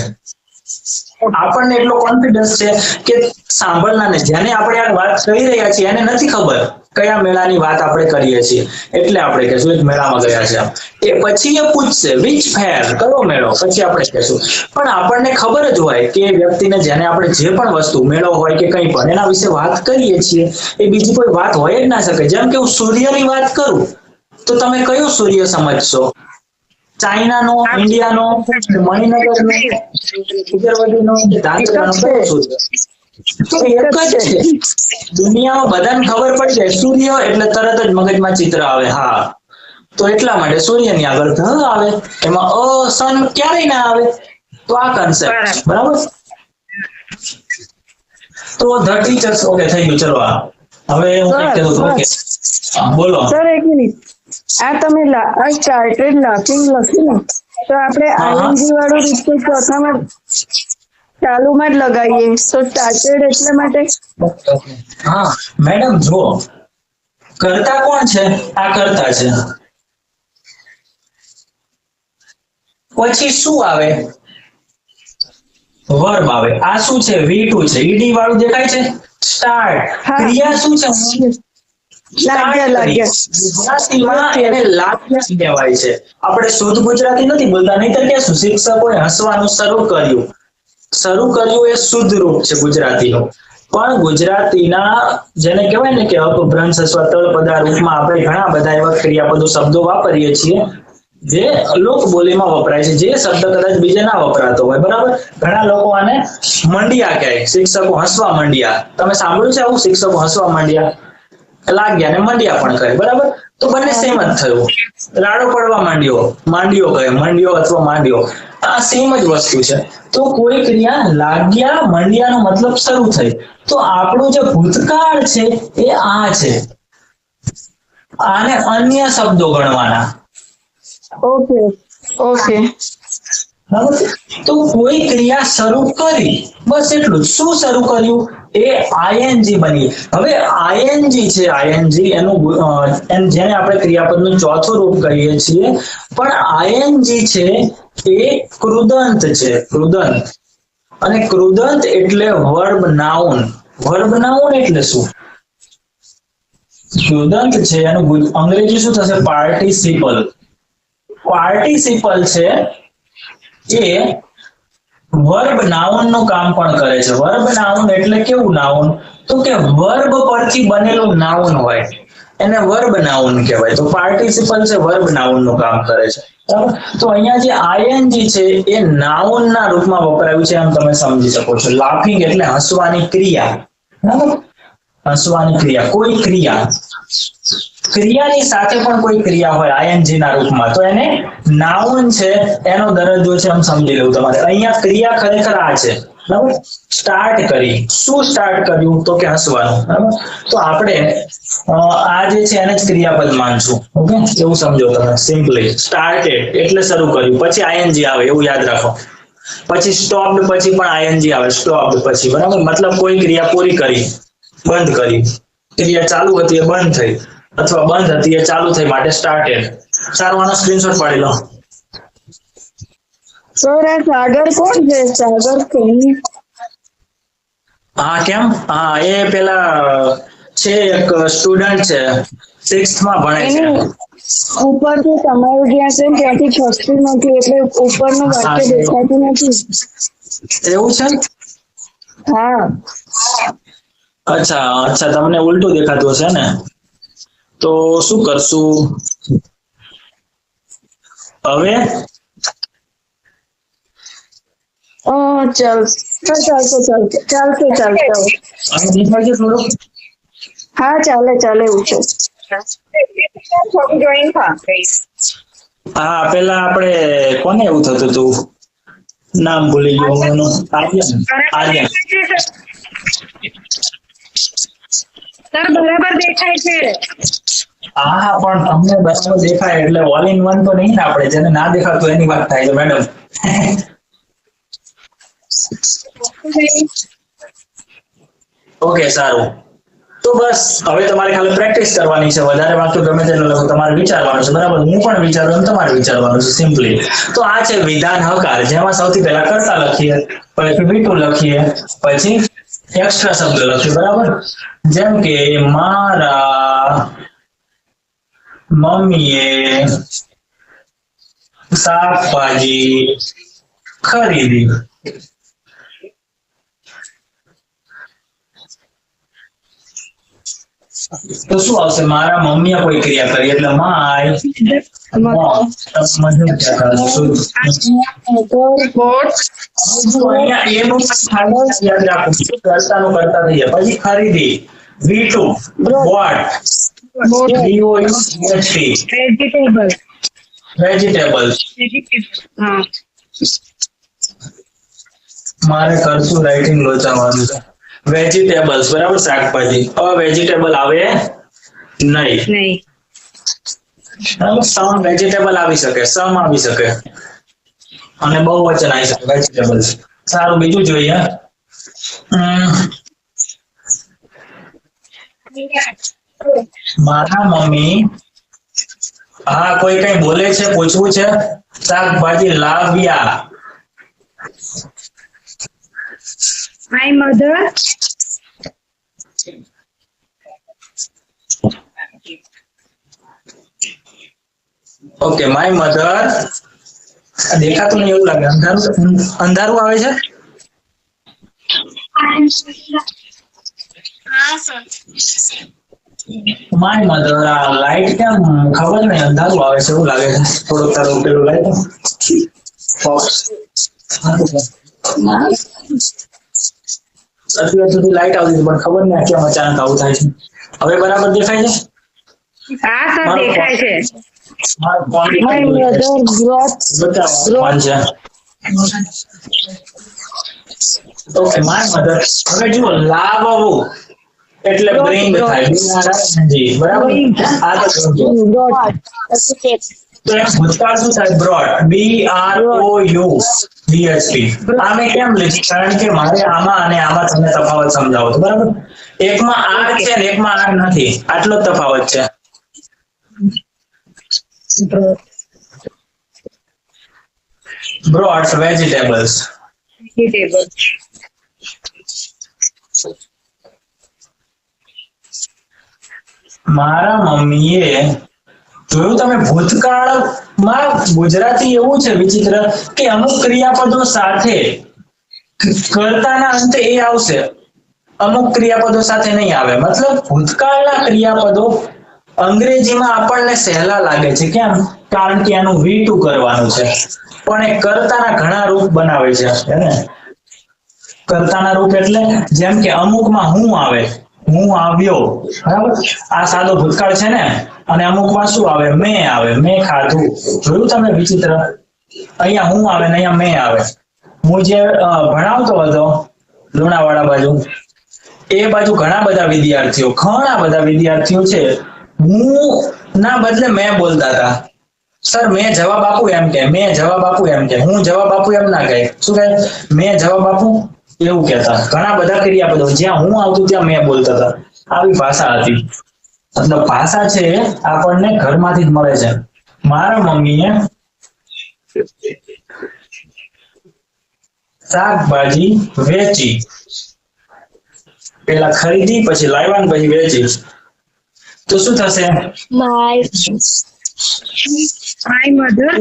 આપણને એટલો કોન્ફિડન્સ છે કે સાંભળનારને, જેને આપણે આ વાત કહી રહ્યા છીએ, એને નથી ખબર કયા મેળાની વાત આપણે કરીએ છીએ. એટલે આપણે કહેશું એક મેળામાં ગયા છે. એ પછી એ પૂછશે વિચ ફેર, કયો મેળો, પછી આપણે કહેશું. પણ આપણને ખબર જ હોય કે એ વ્યક્તિને, જેને આપણે જે પણ વસ્તુ, મેળો હોય કે કંઈ પણ, એના વિશે વાત કરીએ છીએ, એ બીજી કોઈ વાત હોય જ ના શકે. જેમ કે હું સૂર્યની વાત કરું તો તમે કયો સૂર્ય સમજશો? ચાઇનાનો, ઇન્ડિયાનો, મણિનગરનો, ઉત્તરવર્તીનો, ધાંગધ્રાનો, કયો સૂર્ય? તો એક જ છે. દુનિયામાં બધાને ખબર પડી જાય સૂર્ય એટલે તરત જ મગજમાં ચિત્ર આવે. હા, તો એટલા માટે સૂર્યની આગળ ધ આવે. એમાં સન ક્યારેય ના આવે. તો આ કન્સેપ્ટ. બરાબર. તો ધ ટીચર્સ. ઓકે, થઈ ગયું. ચલો હવે હું કંઈક કહેતો હતો. ઓકે બોલો. સર એક મિનિટ, આ તમે આ સ્ટાર્ટેડ લાફિંગ લખ્યું ને, તો આપણે આઈએનજી વાળું રીતે ચોથામાં ચાલુમાં જ લગાવીએ તો સ્ટાર્ટેડ એટલા માટે. હા મેડમ, જો કર્તા કોણ છે? આ કર્તા છે. પછી શું આવે? વર્બ આવે. આ શું છે? V2 છે. ઈડી વાળું દેખાય છે, સ્ટાર્ટ. ક્રિયા શું છે? ગુજરાતીમાં એને લાગ્યા કહેવાય છે. આપણે શુદ્ધ ગુજરાતી નથી બોલતા, નહીતર કહેશું શિક્ષકોએ હસવાનું શરૂ કર્યું. શરૂ કર્યું એ શુદ્ધ રૂપ છે ગુજરાતીનું. પણ ગુજરાતીના જેને કહેવાય ને કે અપભ્રંશ અથવા તળપદા રૂપમાં આપણે ઘણા બધા એવા ક્રિયાપદો, શબ્દો વાપરીએ છીએ જે લોક બોલીમાં વપરાય છે, જે શબ્દ કદાચ બીજે ના વપરાતો હોય. બરાબર. ઘણા લોકો આને મંડિયા કહે. શિક્ષકો હસવા મંડ્યા. તમે સાંભળ્યું છે આવું? શિક્ષકો હસવા માંડ્યા, લાગ્યા ને મંડ્યા પણ કહે. બરાબર. તો બંને સેમ જ થયું. રાડો પડવા માંડ્યો, માંડ્યો કહે, મંડ્યો અથવા માંડ્યો. આ સેમ જ વસ્તુ છે. તો કોઈ ક્રિયા લાગ્યા, મંડ્યાનો મતલબ શરૂ થઈ. તો આપણું જે ભૂતકાળ છે એ આ છે. આને અન્ય શબ્દો ગણવાના. Okay okay. બરાબર. તો કોઈ ક્રિયા શરૂ કરી, બસ એટલું જ. શું શરૂ કર્યું? એ આઈએનજી બની. હવે આઈએનજી છે, આઈએનજી એનું જેને આપણે ક્રિયાપદનું ચોથું રૂપ કહીએ છીએ, પણ આઈએનજી છે એ કૃદંત છે. કૃદંત. અને કૃદંત એટલે વર્બ નાઉન. વર્બ નાઉન એટલે શું? કૃદંત છે એનું અંગ્રેજી શું થશે? પાર્ટિસિપલ. પાર્ટિસિપલ છે એ વર્બ નાઉન નું કામ પણ કરે છે. વર્બ નાઉન એટલે કેવું નાઉન? તો કે વર્બ પરથી બનેલું નાઉન હોય એને વર્બ નાઉન કહેવાય. તો પાર્ટિસિપલ છે વર્બ નાઉન નું કામ કરે છે. બરાબર. તો અહીંયા જે આઈએનજી છે એ નાઉન ના રૂપમાં વપરાયું છે એમ તમે સમજી શકો છો. લાફિંગ એટલે હસવાની ક્રિયા. બરાબર. હસવાની ક્રિયા, કોઈ ક્રિયાની સાથે પણ કોઈ ક્રિયા હોય આઈએનજી ના રૂપમાં તો એને નાઉન છે એનો દરજ્જો છે એમ સમજી લેવું તમારે. અહીંયા ક્રિયા ખરેખર આ છે. બરાબર. સ્ટાર્ટ કરી, શું સ્ટાર્ટ કર્યું તો કે હસવાનું. બરાબર. તો આપણે આ જે છે એને જ ક્રિયાપદ માનશું. ઓકે, એવું સમજો તમે સિમ્પલી. સ્ટાર્ટેડ એટલે શરૂ કર્યું, પછી આઈએનજી આવે એવું યાદ રાખો. પછી સ્ટોપ્ડ પછી પણ આઈએનજી આવે, સ્ટોપ્ડ પછી. બરાબર. મતલબ કોઈ ક્રિયા પૂરી કરી, બંધ કરી. ક્રિયા ચાલુ હતી એ બંધ થઈ, અથવા બંધ હતી એ ચાલુ થઈ, માટે સ્ટાર્ટેડ. સારું, આનો સ્ક્રીનશોટ પાડી લો. સર આ સાગર કોણ છે? સાગર કોણ? હા, કેમ? હા, એ પેલા છે એક સ્ટુડન્ટ છે, 6th માં ભણે છે. ઉપરથી તમારું જ્યાં છે ત્યાંથી ખસતું નથી એટલે ઉપરનું વાક્ય દેખાતું નથી. એવું છે? હા. અચ્છા, તમને ઉલટું દેખાતું હશે ને? તો શું કરશું હવે? ચાલશે. હવે દેખાય છે થોડું? હા, ચાલે એવું છે. હા, પેલા આપણે કોને એવું થતું હતું, નામ ભૂલી ગયો હું એનું. આર્યન. સર બરાબર દેખાય છે. હા, પણ તમને બરાબર દેખાય એટલે ઓલ ઇન વન તો નહીં ને આપણે, જેને ના દેખાતું એની વાત થાય છે મેડમ. ઓકે, સારું. તો બસ હવે તમારે ખાલી પ્રેક્ટિસ કરવાની છે. વધારે વાક્યો ગમે તેટલું લખો, તમારે વિચારવાનું છે. બરાબર. હું પણ વિચારું એમ તમારે વિચારવાનું છે સિમ્પલી. તો આ છે વિધાન હકાર, જેમાં સૌથી પહેલા કર્તા લખીએ, પછી V2 લખીએ, પછી એક્સ્ટ્રા શબ્દ લખીએ. બરાબર. જેમ કે મારા મમ્મીએ શાકભાજી ખરીદી. તો શું આવશે? મારા મમ્મીએ કોઈ ક્રિયા કરી એટલે માય યાદ રાખો, કર્તાનું કરતા થઈ જાય. પછી ખરીદી, V2, what, વેજીટેબલ. મારે કરશું રાઇટિંગ લોચાવાનું છે. વેજીટેબલ્સ, બરાબર, શાકભાજી. વેજીટેબલ આવે નહીં. સમ વેજીટેબલ આવી શકે, સમ આવી શકે, અને બહુવચન આવી શકે વેજીટેબલ્સ. સારું, બીજું જોઈએ. મારા મમ્મી, હા કોઈ કઈ બોલે છે, પૂછવું છે? શાકભાજી લાવ્યા. My mother okay, my mother. દેખાતું નહીં એવું લાગે, અંધારું આવે છે. My mother. આ લાઈટ કેમ ખબર નહીં, અંધારું આવે છે એવું લાગે છે. થોડુંક તારું પેલું લાઈટ અત્યાર સુધી લાઈટ આવતી પણ ખબર નહીં કેમ અચાનક આવું થાય છે. હવે બરાબર દેખાય છે? હા સર દેખાય છે. Okay, my mother. હવે જુઓ, લાવવું એટલે બ્રિંગ થાય, બરાબર. આ તો ભૂતકાળ શું થાય? Brought, BROUGHT. આમે કેમ લીધું? કારણ કે મારે આમાં અને આમાં તમને તફાવત સમજાવો તો. બરાબર. એકમાં આર છે ને એકમાં આર નથી, આટલો જ તફાવત છે. Brought, vegetables. મારા મમ્મીએ, જોયું તમે, ભૂતકાળમાં ગુજરાતી એવું છે વિચિત્ર કે અમુક ક્રિયાપદો સાથે કર્તાના અંતે એ આવશે, અમુક ક્રિયાપદો સાથે નહીં આવે. મતલબ ભૂતકાળના ક્રિયાપદો અંગ્રેજીમાં આપણને સહેલા લાગે છે. કેમ? કારણ કે એનું V2 કરવાનું છે, પણ એ કર્તાના ઘણા રૂપ બનાવે છે. એને કર્તાના રૂપ એટલે જેમ કે અમુકમાં હું આવે, હું આવ્યો, બરાબર? આ સાદો ભૂતકાળ છે ને. અને અમુકમાં શું આવે? મેં આવે, મેં ખાધું. જોયું તમે વિચિત્ર? અહીંયા હું આવે ને અહીંયા મેં આવે. હું જે ભણાવતો હતો લુણાવાડા બાજુ, એ બાજુ ઘણા બધા વિદ્યાર્થીઓ છે હું ના બદલે મેં બોલતા હતા. સર મેં જવાબ આપું એમ કે, મેં જવાબ આપું એમ કે, હું જવાબ આપું એમ ના કહે. શું કહે? મેં જવાબ આપું એવું કહેતા. ઘણા બધા ક્રિયાપદો જ્યાં હું આવતું ત્યાં મેં બોલતા હતા. આવી ભાષા હતી. મતલબ ભાષા છે આપણને ઘરમાંથી જ મળે છે. મારા મમ્મીએ શાકભાજી વેચી, પેલા ખરીદી, પછી લાવ્યા, પછી વેચી, તો શું થશે? My mother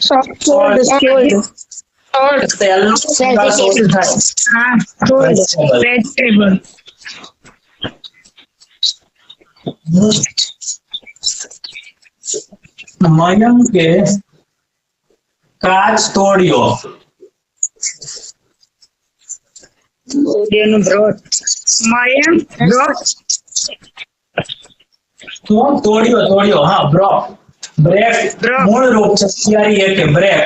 sold vegetable. મયંકે કાચ તોડ્યો. Mayank broke તોડ્યો. હા, બ્રોક. બ્રેક મૂળ રૂપ છે બ્રેક.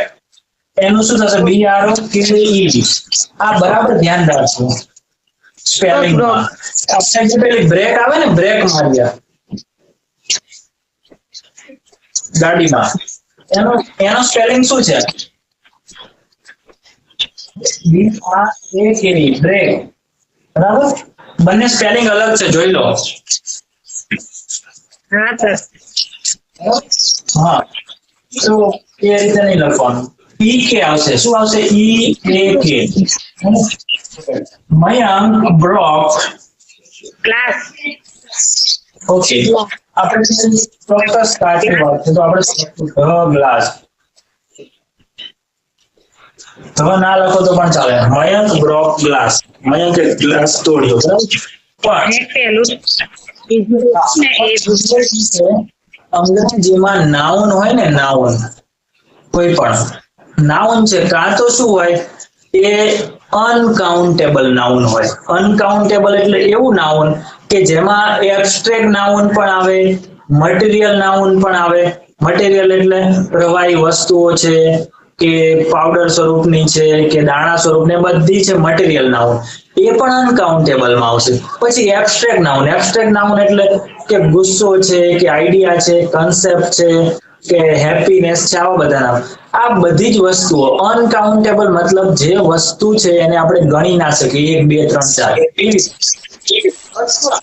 એનું શું થશે? BROKE. આ બરાબર ધ્યાન રાખજો સ્પેલિંગમાં. આપણે જે પેલી બ્રેક આવે ને, બ્રેક માર્યા ગાડીમાં, એનો સ્પેલિંગ શું છે? BRAKE, brake. બરાબર? બંને સ્પેલિંગ અલગ છે, જોઈ લો. હા, તો એ રીતે નહીં લખવાનું. EK આવશે. શું આવશે? EAK. Mayank broke glass. Okay, આપણે ચોક્કસ કાચની વાત છે, તો આપણે ગ્લાસ. તો ના લખો તો પણ ચાલે. Mayank broke glass. મયંકે ગ્લાસ તોડ્યો. બરાબર? પણ અંગ્રેજીમાં નાઉન હોય ને, નાઉન કોઈ પણ નાઉન છે, કાં તો શું હોય? એ અનકાઉન્ટેબલ નાઉન હોય. અનકાઉન્ટેબલ એટલે એવું નાઉન કે જેમાં એબ્સ્ટ્રેક્ટ નાઉન પણ આવે, મટીરિયલ નાઉન પણ આવે. મટીરિયલ એટલે પ્રવાહી વસ્તુઓ છે, કે પાવડર સ્વરૂપની છે, કે દાણા સ્વરૂપની, બધી છે મટીરિયલ નાઉન. એ પણ અનકાઉન્ટેબલમાં આવશે. પછી એબ્સ્ટ્રેક્ટ નાઉન એટલે કે ગુસ્સો છે, કે આઈડિયા છે, કન્સેપ્ટ છે, કે હેપીનેસ છે, આવા બધા નામ. આ બધી જ વસ્તુઓ અનકાઉન્ટેબલ મતલબ જે વસ્તુ છે એને આપણે ગણી ના શકીએ 1 2 3 4.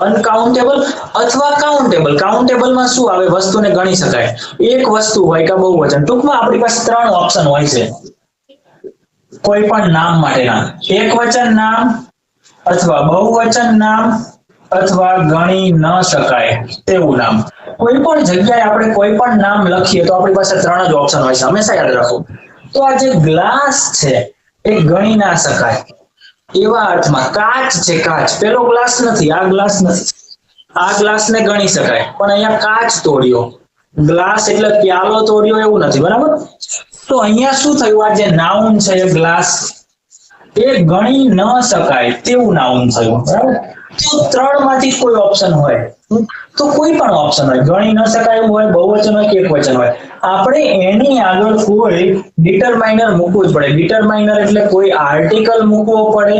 અનકાઉન્ટેબલ અથવા કાઉન્ટેબલ. કાઉન્ટેબલમાં શું આવે? વસ્તુને ગણી શકાય. એક વસ્તુ હોય કે બહુવચન. ટૂંકમાં આપણી પાસે 3 ઓપ્શન હોય છે કોઈ પણ નામ માટેના: એકવચન નામ, અથવા બહુવચન નામ, અથવા ગણી ન શકાય તેવું નામ. કોઈ પણ જગ્યાએ આપણે કોઈ પણ નામ લખીએ તો આપણી પાસે 3 જ ઓપ્શન હોય છે, હંમેશા યાદ રાખો. તો આ જે ગ્લાસ છે એ ગણી ના શકાય એવા અર્થમાં. કાચ છે, કાચ. પેલો ગ્લાસ નથી, આ ગ્લાસ નથી. આ ગ્લાસને ગણી શકાય, પણ અહીંયા કાચ તોડ્યો. ગ્લાસ એટલે પ્યાલો તોડ્યો એવું નથી, બરાબર? તો અહીંયા શું થયું? આ જે નાઉન છે એ ગ્લાસ, એ ગણી ન શકાય તેવું નાઉન થયું, બરાબર? તો 3 માંથી કોઈ ઓપ્શન હોય તો કોઈ પણ ઓપ્શન હોય, ગણી ન શકાય એવું હોય, બહુવચન હોય કે એકવચન હોય, આપણે એની આગળ કોઈ ડિટરમાઇનર મૂકવું જ પડે. ડિટરમાઇનર એટલે કોઈ આર્ટિકલ મૂકવો પડે,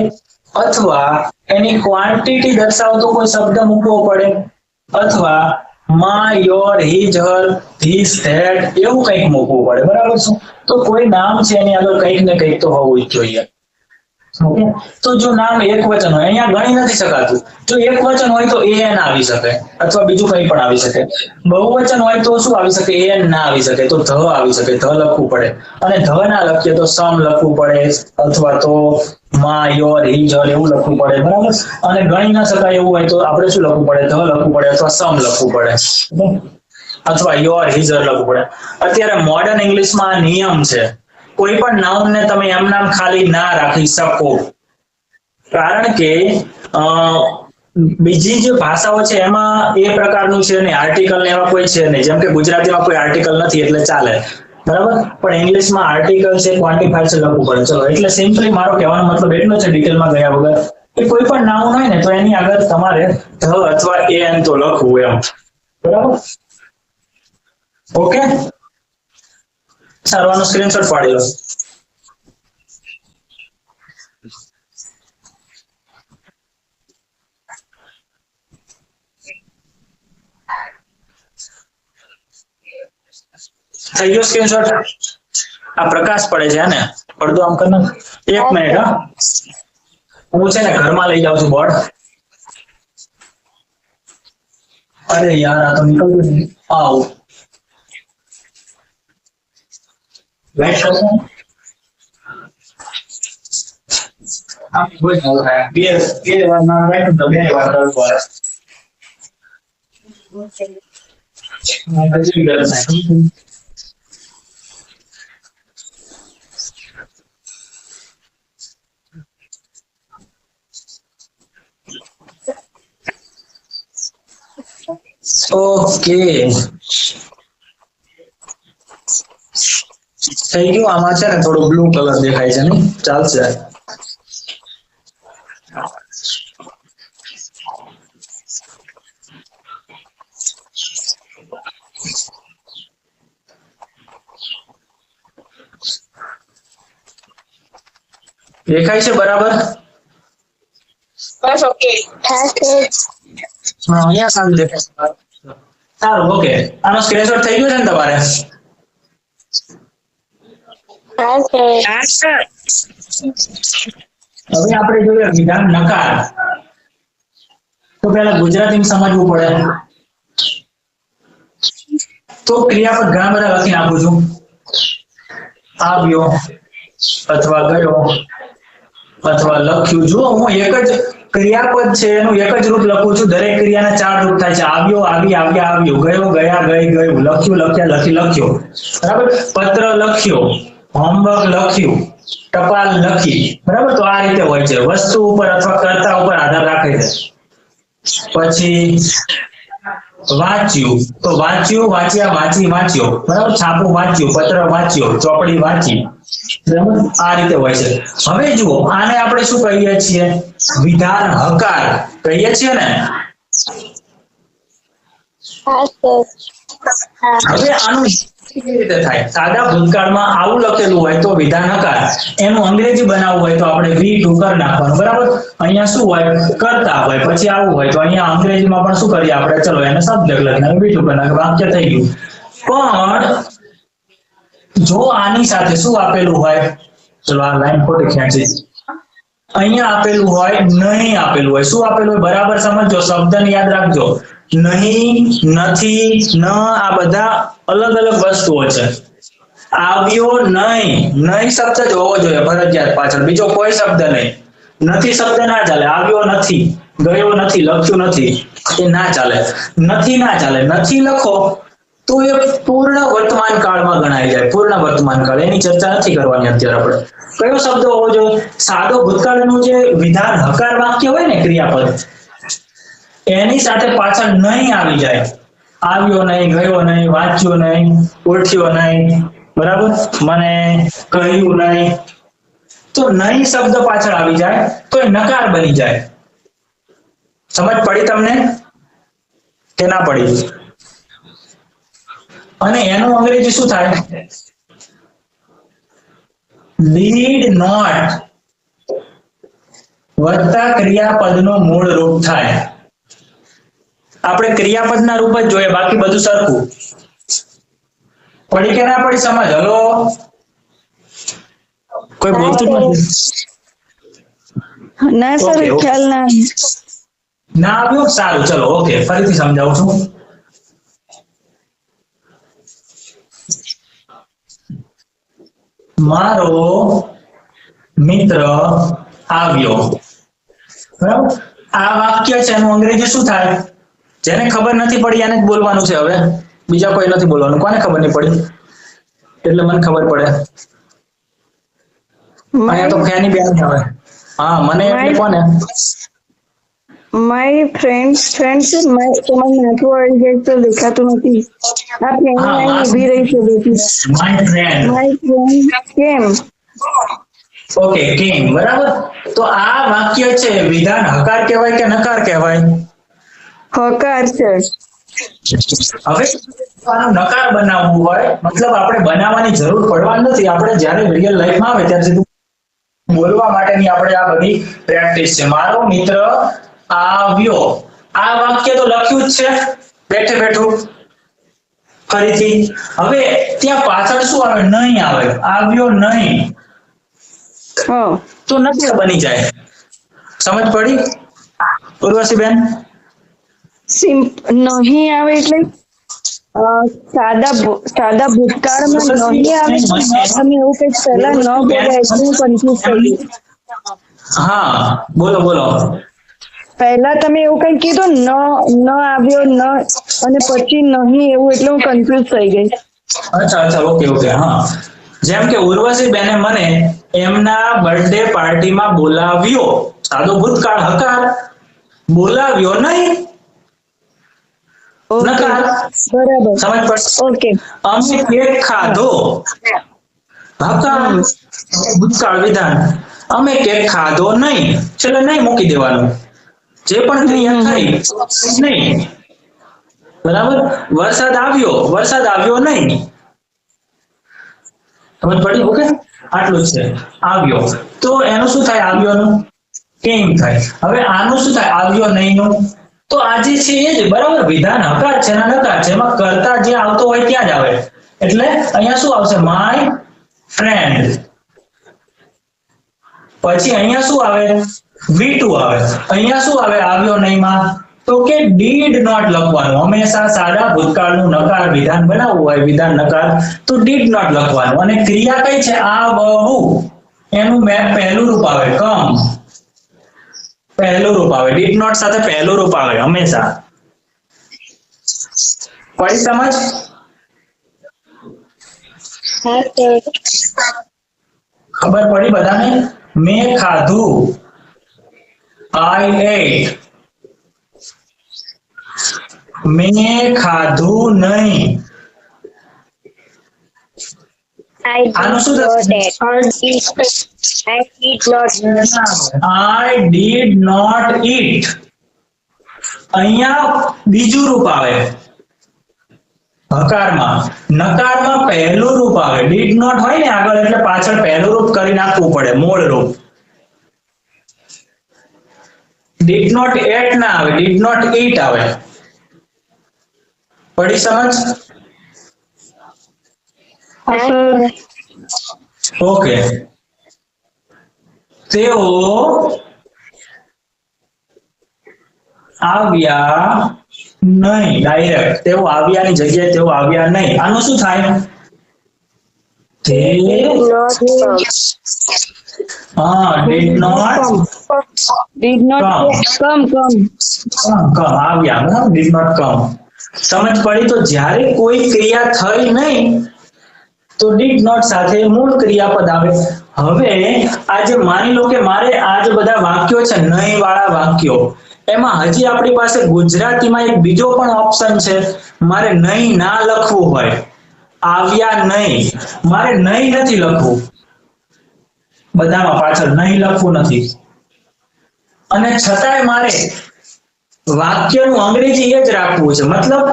અથવા એની ક્વોન્ટિટી દર્શાવતો કોઈ શબ્દ મૂકવો પડે, અથવા my, your, his, her, this, that એવું કંઈક મૂકવું પડે, બરાબર છે? તો કોઈ નામ છે એની આગળ કંઈક ને કંઈક તો હોવું જ જોઈએ. તો જો નામ એકવચન હોય, અહીંયા ગણી નથી શકાતું. જો એકવચન હોય તો an આવી શકે, અથવા બીજું કંઈ પણ આવી શકે. બહુવચન હોય તો શું આવી શકે? an ના આવી શકે, તો ધ આવી શકે. ધ લખવું પડે, અને ધ ના લખીએ તો સમ લખવું પડે, અથવા તો my, your, his, her એવું લખવું પડે, બરાબર? અને ગણી ના શકાય એવું હોય તો આપણે શું લખવું પડે? ધ લખવું પડે, અથવા સમ લખવું પડે, અથવા your, his, her લખવું પડે. અત્યારે મોડર્ન ઇંગ્લિશમાં નિયમ છે, કોઈ પણ નાઉન ને તમે એમ નામ ખાલી ના રાખી શકો, કારણ કે બીજી જે ભાષાઓ છે એમાં એ પ્રકારનું છે ને આર્ટિકલ ને એવા કોઈ છે નહીં. જેમ કે ગુજરાતીમાં કોઈ આર્ટિકલ નથી એટલે ચાલે, બરાબર, પણ ઇંગ્લિશમાં આર્ટિકલ છે, ક્વોન્ટિફાયર છે, લખવું પડે. ચલો, એટલે સિમ્પલી મારો કહેવાનો મતલબ એટલો છે ડિટેલમાં ગયા વગર કે કોઈ પણ નાઉન હોય ને તો એની આગળ તમારે ધ અથવા એન તો લખવું એમ, બરાબર. ઓકે, સારું, આનો સ્ક્રીનશોટ પાડી લો. થઈ ગયો સ્ક્રીનશોટ? આ પ્રકાશ પડે છે ને, પડદો આમ કર નાખ. 1 મિનિટ, હા, હું છે ને ઘરમાં લઈ જાઉં છું બોર્ડ. અરે યાર, આ તો નીકળતું નહીં. આવ વેટ કરશો? આ કોઈ ન થાય. બે વાર ના વેટ તો બે વાર કરવું પડે. હજી ગરમ થાય. ઓકે, થઈ ગયું. આમાં છે ને થોડું બ્લુ કલર દેખાય છે, નહીં ચાલશે? દેખાય છે બરાબર? બસ ઓકે. અહીંયા સારું દેખાય. સારું, ઓકે, આનો સ્ક્રીનશોટ થઈ ગયો છે ને તમારે? હા સર. હવે આપણે જોઈએ વિધાન નકાર. તો પેલા ગુજરાતીમાં સમજવું પડે. તો ક્રિયાપદ ઘણા બધા લખી નાખું છું. આવ્યો અથવા ગયો અથવા લખ્યું. જો હું એક જ ક્રિયાપદ છે એનું એક જ રૂપ લખું છું. દરેક ક્રિયાના 4 રૂપ થાય છે. આવ્યો, આવી, આવ્યા, આવ્યું, ગયો, ગયા, ગઈ, ગયું, લખ્યું, લખ્યા, લખી, લખ્યો, બરાબર. પત્ર લખ્યો, હોમવર્ક લખ્યું, ટપાલ લખી, બરાબર. તો આ રીતે હોય છે. વસ્તુ ઉપર અથવા કર્તા ઉપર આધાર રાખે છે. પછી વાંચ્યું, તો વાંચ્યું, વાંચ્યા, વાંચી, વાંચ્યો, બરાબર. છાપું વાંચ્યું, પત્ર વાંચ્યો, ચોપડી વાંચી, બરાબર. આ રીતે હોય છે. હવે જુઓ, આને આપણે શું કહીએ છીએ? વિધાન હકાર કહીએ છીએ ને. હવે આનું કેવી રીતે થાય? સાદા ભૂતકાળમાં આવું લખેલું હોય તો વિધાન હકાર. એનું અંગ્રેજી બનાવવું હોય તો આપણે વી ટુ કર નાખવાનું, બરાબર. અહીંયા શું હોય? કરતા હોય. પછી આવું હોય તો અહીંયા અંગ્રેજીમાં પણ શું કરીએ આપણે? ચલો, એને સબ્જેક્ટ લખીને વી ટુ કર નાખે, વાક્ય થઈ ગયું. પણ જો આની સાથે શું આપેલું હોય? ચલો, આ લાઈન ખોટી ખેંચી. અહીંયા આપેલું હોય, નહીં આપેલું હોય. શું આપેલું હોય? બરાબર સમજો, શબ્દને યાદ રાખજો. નહીં, નથી, ન, આ બધા અલગ અલગ વસ્તુઓ છે. આવ્યો નહીં, નહીં શબ્દ જ હોવો જોઈએ ફરજિયાત પાછળ, બીજો કોઈ શબ્દ નહીં. નથી શબ્દ ના ચાલે. આવ્યો નથી, ગયો નથી, લખ્યું નથી, એ ના ચાલે. નથી ના ચાલે. નથી લખો તો એ પૂર્ણ વર્તમાન કાળમાં ગણાય જાય. પૂર્ણ વર્તમાન કાળ, એની ચર્ચા નથી કરવાની અત્યારે આપણે. કયો શબ્દ હોવો જોઈએ? સાદો ભૂતકાળનું જે વિધાન હકાર વાક્ય હોય ને, ક્રિયાપદ, એની સાથે પાછળ નહીં આવી જાય. આવ્યો નહીં, ગયો નહીં, વાંચ્યો નહીં, ઓળખ્યો નહીં, બરાબર, મને કહ્યું નહીં, તો નહીં શબ્દ પાછળ આવી જાય તો એ નકાર બની જાય. સમજ પડી તમને કે ના પડી? અને એનું અંગ્રેજી શું થાય? did not વત્તા ક્રિયાપદનું મૂળ રૂપ થાય. આપણે ક્રિયાપદના રૂપ જ જોઈએ, બાકી બધું સરખું. પડી કે ના પડી સમજ? હલો, કોઈ બોલતું નથી? ના સર, Okay, okay. ખ્યાલ ના. ના આવ્યો? સારું, ચલો, ઓકે, ફરીથી સમજાવું છું. મારો મિત્ર આવ્યો, બરાબર. આ વાક્ય છે, એનું અંગ્રેજી શું થાય? જેને ખબર નથી પડી એને જ બોલવાનું છે. હવે બીજા કોઈ નથી બોલવાનું. કોને ખબર નહીં પડી? એટલે મને ખબર પડે. અહીંયા તો ફેની બેન આવે. હા મને એટલે કોને માય ફ્રેન્ડ છે માય તમારું નાખવું આવી જાય તો દેખાતું નથી. આ ફ્રેન્ડ હા, અહીં ઊભી રહી છે બેટી. My friend. માય ફ્રેન્ડ કેમ? ઓકે કેમ બરાબર. તો આ વાક્ય છે વિધાન હકાર કહેવાય કે નકાર કહેવાય? હકાર છે. હવે આનું નકાર બનાવવું હોય મતલબ આપણે બનાવવાની જરૂર પડવાની નથી. આપણે જ્યારે રિયલ લાઈફમાં આવે ત્યારે સીધું બોલવા માટેની આપણે આ બધી પ્રેક્ટિસ છે. મારો મિત્ર આવ્યો. આ વાક્ય તો લખ્યું જ છે બેઠે બેઠું. ફરીથી હવે ત્યાં પાછળ શું આવે? નહીં આવે. આવ્યો નહીં હા તો નકાર બની જાય. સમજ પડી ઉર્વશીબેન? નહીં આવે એટલે સાદા ભૂતકાળમાં નહીં આવે તમે એવું કઈક પહેલા ન બોલ્યા એટલે હું કન્ફ્યુઝ થઈ ગઈ. હા બોલો બોલો. પહેલા તમે એવું કઈ કીધું ન આવ્યો ન અને પછી નહીં એવું એટલે હું કન્ફ્યુઝ થઈ ગઈ. અચ્છા ઓકે હા. જેમ કે ઉર્વશી બેને મને એમના બર્થડે પાર્ટીમાં બોલાવ્યો. સાદો ભૂતકાળ હકાર. બોલાવ્યો નહીં નકાર. બરાબર સમજ પડી? ઓકે અમે કેક ખાધો. હકાર ભૂતકાળ વિધાન. અમે કેક ખાધો નહીં. છેલ્લે નહીં મૂકી દેવાનું. જે પણ ક્રિયા થઈ નહીં. બરાબર. વરસાદ આવ્યો નહીં. સમજ પડી? ઓકે આટલું છે. આવ્યો તો એનું શું થાય? આવ્યોનું કેમ થાય. હવે આનું શું થાય? આવ્યો નહીં નું. તો આજે છે એ જ બરાબર. વિધાન હકાર છે ને નકાર છે. એમાં કરતા જે આવતો હોય ત્યાં જ આવે. એટલે અહીંયા શું આવશે? My friend. પછી અહીંયા શું આવે? V2 આવે. અહીંયા શું આવે? આવ્યો નહીં માં તો કે ડીડ નોટ લખવાનું. હંમેશા સાદા ભૂતકાળનું નકાર વિધાન બનાવવું હોય વિધાન નકાર તો ડીડ નોટ લખવાનું. અને ક્રિયા કઈ છે? આ બહુ. એનું પહેલું રૂપ આવે કમ. પહેલું રૂપ આવે. ડીડ નોટ સાથે પહેલું રૂપ આવે હંમેશા. પડી સમજ? ખબર પડી બધાને? મેં ખાધું. I ate. મેં ખાધું નહીં. આનું શું થશે? I did not eat. અહીંયા બીજું રૂપ આવે હકારમાં. નકારમાં પહેલું રૂપ આવે. did not હોય ને આગળ એટલે પાછળ પહેલું રૂપ કરી નાખવું પડે. મૂળ રૂપ. did not eat ના આવે. did not eat આવે. પડી સમજ? ઓકે. તેઓ આવ્યા નહીં. ડાયરેક્ટ તેઓ આવ્યાની જગ્યાએ તેઓ આવ્યા નહીં. આનું શું થાય? did not come. આવ્યા. did not come. સમજ પડી? તો જ્યારે કોઈ ક્રિયા થઈ નહીં તો did not સાથે મૂળ ક્રિયાપદ આવે. હવે આજે માની લો કે મારે આ જે બધા વાક્યો છે નહીં વાળા વાક્યો એમાં હજી આપણી પાસે ગુજરાતીમાં એક બીજો પણ ઓપ્શન છે. મારે નહીં ના લખવું હોય. આવ્યા નહીં. મારે નહીં નથી લખવું. બધામાં પાછળ નહીં લખવું નથી. અને છતાંય મારે વાક્યનું અંગ્રેજી એ જ રાખવું છે. મતલબ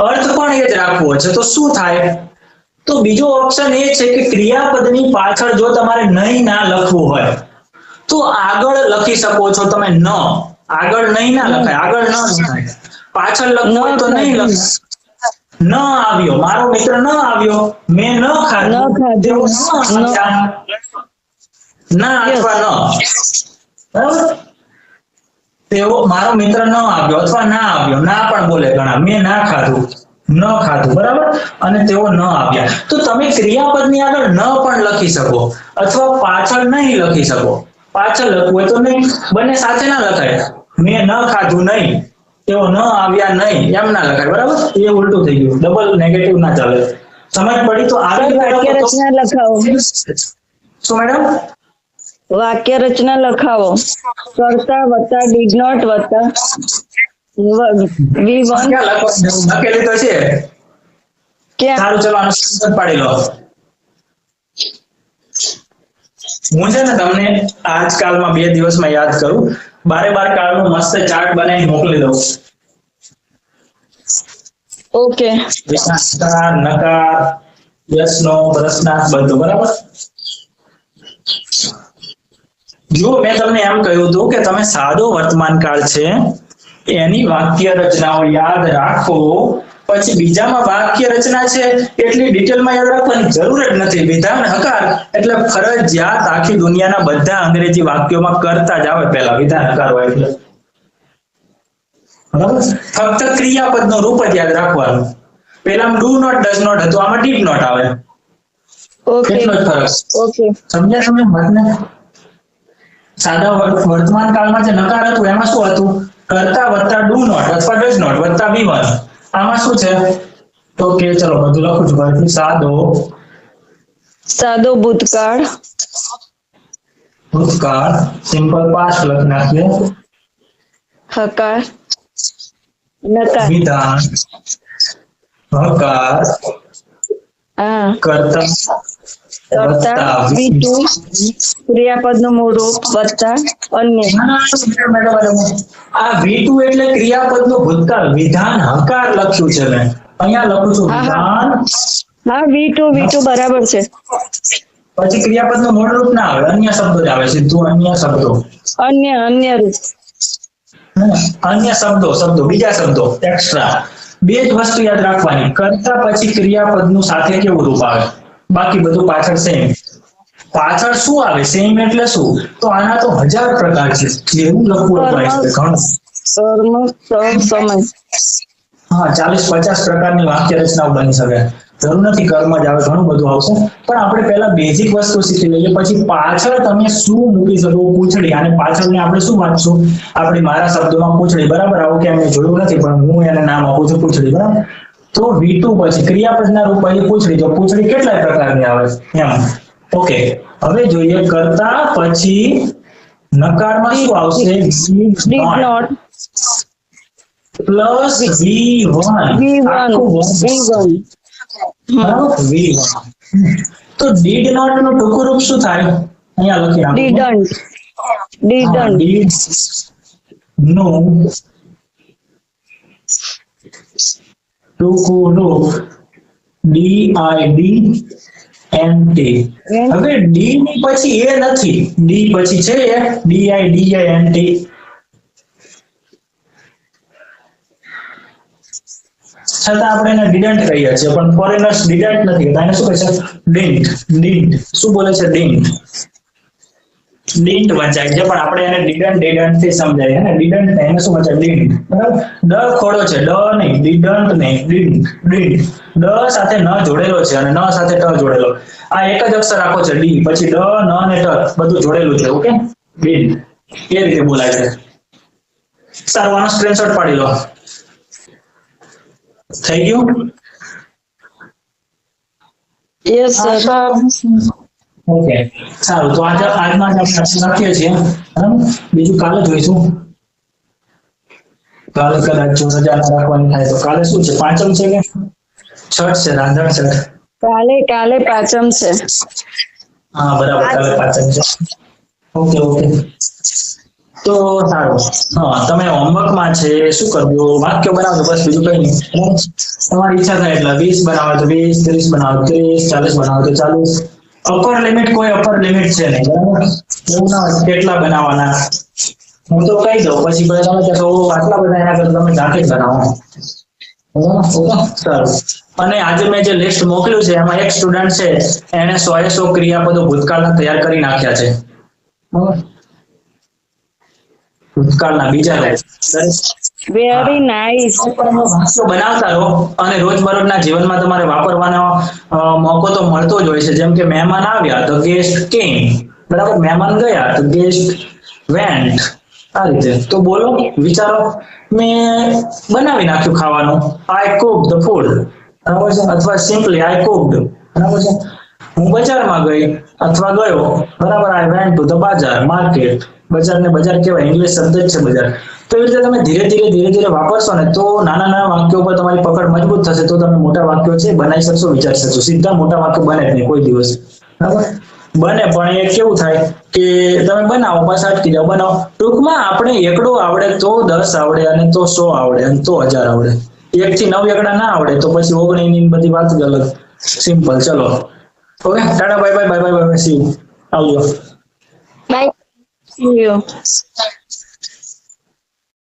અર્થ પણ એ જ રાખવો છે. તો શું થાય? તો બીજો ઓપ્શન એ છે કે ક્રિયાપદની પાછળ જો તમારે નહીં ના લખવું હોય તો આગળ લખી શકો છો તમે ન. આગળ નહીં ના લખાય. આગળ ન લખાય. પાછળ લખવું હોય તો નહીં લખાય. ન આવ્યો. મારો મિત્ર ન આવ્યો. મેં ન ખાધું. ના અથવા ન. બરાબર. તેઓ મારો મિત્ર ન આવ્યો અથવા ના આવ્યો. ના પણ બોલે ઘણા. મેં ના ખાધું. ન ખાધું. બરાબર. અને તેઓ ન આવ્યા. તો તમે ક્રિયાપદની આગળ ન પણ લખી શકો અથવા પાછળ નહીં લખી શકો. પાછળ લખવું હોય તો નહીં. બંને સાથે ના લખાય. મેં ન ખાધું નહીં. તેઓ ન આવ્યા નહીં એમ ના લખાય. બરાબર. એ ઉલટું થઈ ગયું. ડબલ નેગેટિવ ના ચાલે. સમજ પડી? તો આગળ વાક્ય રચના લખાવો. શું મેડમ? વાક્ય રચના લખાવો. કરતા વત્તા ડીડ નોટ વત્તા વી વન. ક્યાં લખવાનું? લખેલું તો છે. ક્યાં? સારું ચલો આનો સ્ક્રીનશોટ પાડી લો. હું છે ને તમને આજકાલમાં 2 દિવસમાં યાદ કરું, 12 કાળનું મસ્ત ચાર્ટ બનાવીને મોકલી દઉં. ઓકે. વિશેષણ, નકાર, યસનો, પ્રશ્નાર્થ બધું બરાબર. જો મેં તમને એમ કહ્યું હતું કે તમે સાદો વર્તમાન કાળ છે એની વાક્ય રચનાઓ યાદ રાખો, પછી બીજામાં વાક્ય રચના છે એટલી ડિટેલમાં યાદ રાખવાની જરૂર જ નથી. વિધાન હકાર એટલે ફરજિયાત આખી દુનિયાના બધા અંગ્રેજી વાક્યોમાં કરતા જ આવે પહેલા વિધાન હકાર હોય એટલે બરાબર. ફક્ત ક્રિયાપદનું રૂપ જ યાદ રાખવાનું. પેલામાં ડુ નોટ ડઝ નોટ હતું, આમાં ડીડ નોટ આવે. ઓકે. એટલો જ ફરક. ઓકે. સમજ્યા તમે વાતને? સાદા વર્તમાન કાળમાં જે નકાર હતું એમાં શું હતું? કરતા વત્તા ડુ નોટ અથવા ડઝ નોટ વત્તા વી વન. આમાં શું છે? ઓકે ચલો બધું લખું છું ભાઈ. સાદો ભૂતકાળ. ભૂતકાળ સિમ્પલ પાસ્ટ લખી નાખીએ. હકાર. નકાર. વિધાન હકાર હા. કરતા કરતા V2 ક્રિયાપદનું મૂળ રૂપ વત્તા અન્ય. આ V2 એટલે ક્રિયાપદનું ભૂતકાળ. વિધાન હકાર લખ્યું છે મેં અહીંયા લખું છું વિધાન. હા V2 બરાબર છે. પછી ક્રિયાપદનું મૂળ રૂપ ના આવે, અન્ય શબ્દો જ આવે, સીધું અન્ય શબ્દો. અન્ય રૂપ. અન્ય શબ્દો બીજા શબ્દો એક્સ્ટ્રા. 2 જ વસ્તુ યાદ રાખવાની. કરતા પછી ક્રિયાપદનું સાથે કેવું રૂપ આવે, બાકી બધું પાછળ સેમ. પાછળ શું આવે? સેમ એટલે શું? તો આના તો 1000 પ્રકાર છે. જેવું લખવું હોય ઘણું. કર્મ સમય. હા 40-50 પ્રકારની વાક્ય રચનાઓ બની શકે. જરૂર નથી કર્મ જ આવે, ઘણું બધું આવશે. પણ આપણે પહેલા બેઝિક વસ્તુ શીખી લઈએ, પછી પાછળ તમે શું મૂકી શકો? પૂંછડી. અને પાછળને આપણે શું વાંચશું? આપણે મારા શબ્દોમાં પૂંછડી બરાબર. આવું કે મેં જોયું નથી પણ હું એને નામ આપું છું પૂંછડી બરાબર. તો V2 પછી ક્રિયાપદના રૂપ પછી પૂંછડી. તો પૂંછડી કેટલા પ્રકારની આવે એમ. ઓકે હવે જોઈએ કરતા પછી નકારમાં શું આવશે? Did not plus V1. V1 તો ડીડ નોટ નું ટૂંકું રૂપ શું થાય? અહીંયા લખી નાખો. ડીડન્ટ. નું ટૂંકું રૂપ DIDNT. હવે ડી ની પછી એ નથી, ડી પછી છે DIDINT. છતાં આપણે એને ડિડન્ટ કહીએ છીએ, પણ ફોરેનર્સ ડિડન્ટ નથી કહેતા. એને શું કહે છે? ડિન્ટ. શું બોલે છે? ડિન્ટ વંચાય છે, પણ આપણે એને ડિડન્ટ થી સમજાય ને. ડિડન્ટ ને એને શું વંચાય? ડિન્ટ બરાબર. ડ ખોડો છે, ડ નહીં, ડિડન્ટ નહીં, ડિન્ટ. ડ સાથે ન જોડેલો છે અને ન સાથે ટ જોડેલો. આ એક જ અક્ષર આખો છે ડી, પછી ડ ન ને ટ બધું જોડેલું છે. ઓકે ડિન્ટ એ રીતે બોલાય છે. સારું આનો સ્ક્રીનશોટ પાડી લો. થઈ ગયું? Yes sir. ઓકે સારું. તો આજમાં જ આપણે લખીએ છીએ બરાબર. બીજું કાલે જોઈશું. કાલે કદાચ જો રજા ના રાખવાની થાય તો કાલે શું છે? પાંચમ છે કે છઠ છે? રાંધણ છે. કાલે પાંચમ છે. હા બરાબર કાલે પાંચમ છે. ઓકે તો સારું. હા તમે હોમવર્કમાં છે શું કરજો? વાક્ય બનાવજો બસ, બીજું કઈ નહીં. તમારી ઈચ્છા થાય એટલે 20 બનાવો તો 20, 30 બનાવો 30, 40 બનાવો તો 40. અપર લિમિટ કોઈ અપર લિમિટ છે નહીં બરાબર. એવું ના હોય કેટલા બનાવવાના. હું તો કહી દઉં પછી તમે કહેશો આટલા બધા એના કરતા તમે જાતે જ બનાવો. સારું. અને આજે મેં જે લિસ્ટ મોકલ્યું છે એમાં એક સ્ટુડન્ટ છે એને 100 ક્રિયાપદો ભૂતકાળના તૈયાર કરી નાખ્યા છે. ભૂતકાળના બીજા વેરી નાઇસ. બનાવતા રહો અને રોજબરોજના જીવનમાં તમારે વાપરવાનો મોકો તો મળતો જ હોય છે. જેમ કે મહેમાન આવ્યા તો ગેસ્ટ કેમ બરાબર. મહેમાન ગયા તો ગેસ્ટ વેન્ટ. આ રીતે તો બોલો, વિચારો. મેં બનાવી નાખ્યું ખાવાનું. આઈ કુક ધ ફૂડ બરાબર છે. અથવા સિમ્પલી આઈ કુકડ બરાબર છે. હું બજારમાં ગઈ અથવા ગયો, બરાબર, I went to the bazaar, market, બજારને બજાર કહેવાય, ઇંગ્લિશ શબ્દ જ છે બજાર. તો એવી રીતે તમે ધીરે ધીરે વાપરશો ને તો નાના નાના વાક્યો પર તમારી પકડ મજબૂત થશે, તો તમે મોટા વાક્યો છે બનાવી શકશો, વિચારી શકશો. સીધા મોટા વાક્યો બને જ નહીં કોઈ દિવસ, બરાબર. બને પણ એ કેવું થાય કે તમે બનાવો પાછા અટકી જાઓ, બનાવો. ટૂંકમાં આપણે એકડો આવડે તો 10 આવડે, અને તો 100 આવડે, અને તો 1000 આવડે. 1 થી 9 એકડા ના આવડે તો પછી 19 ની બધી વાત જ અલગ. સિમ્પલ. ચલો, okay, Tata, bye bye, C you, આવજો. બાય.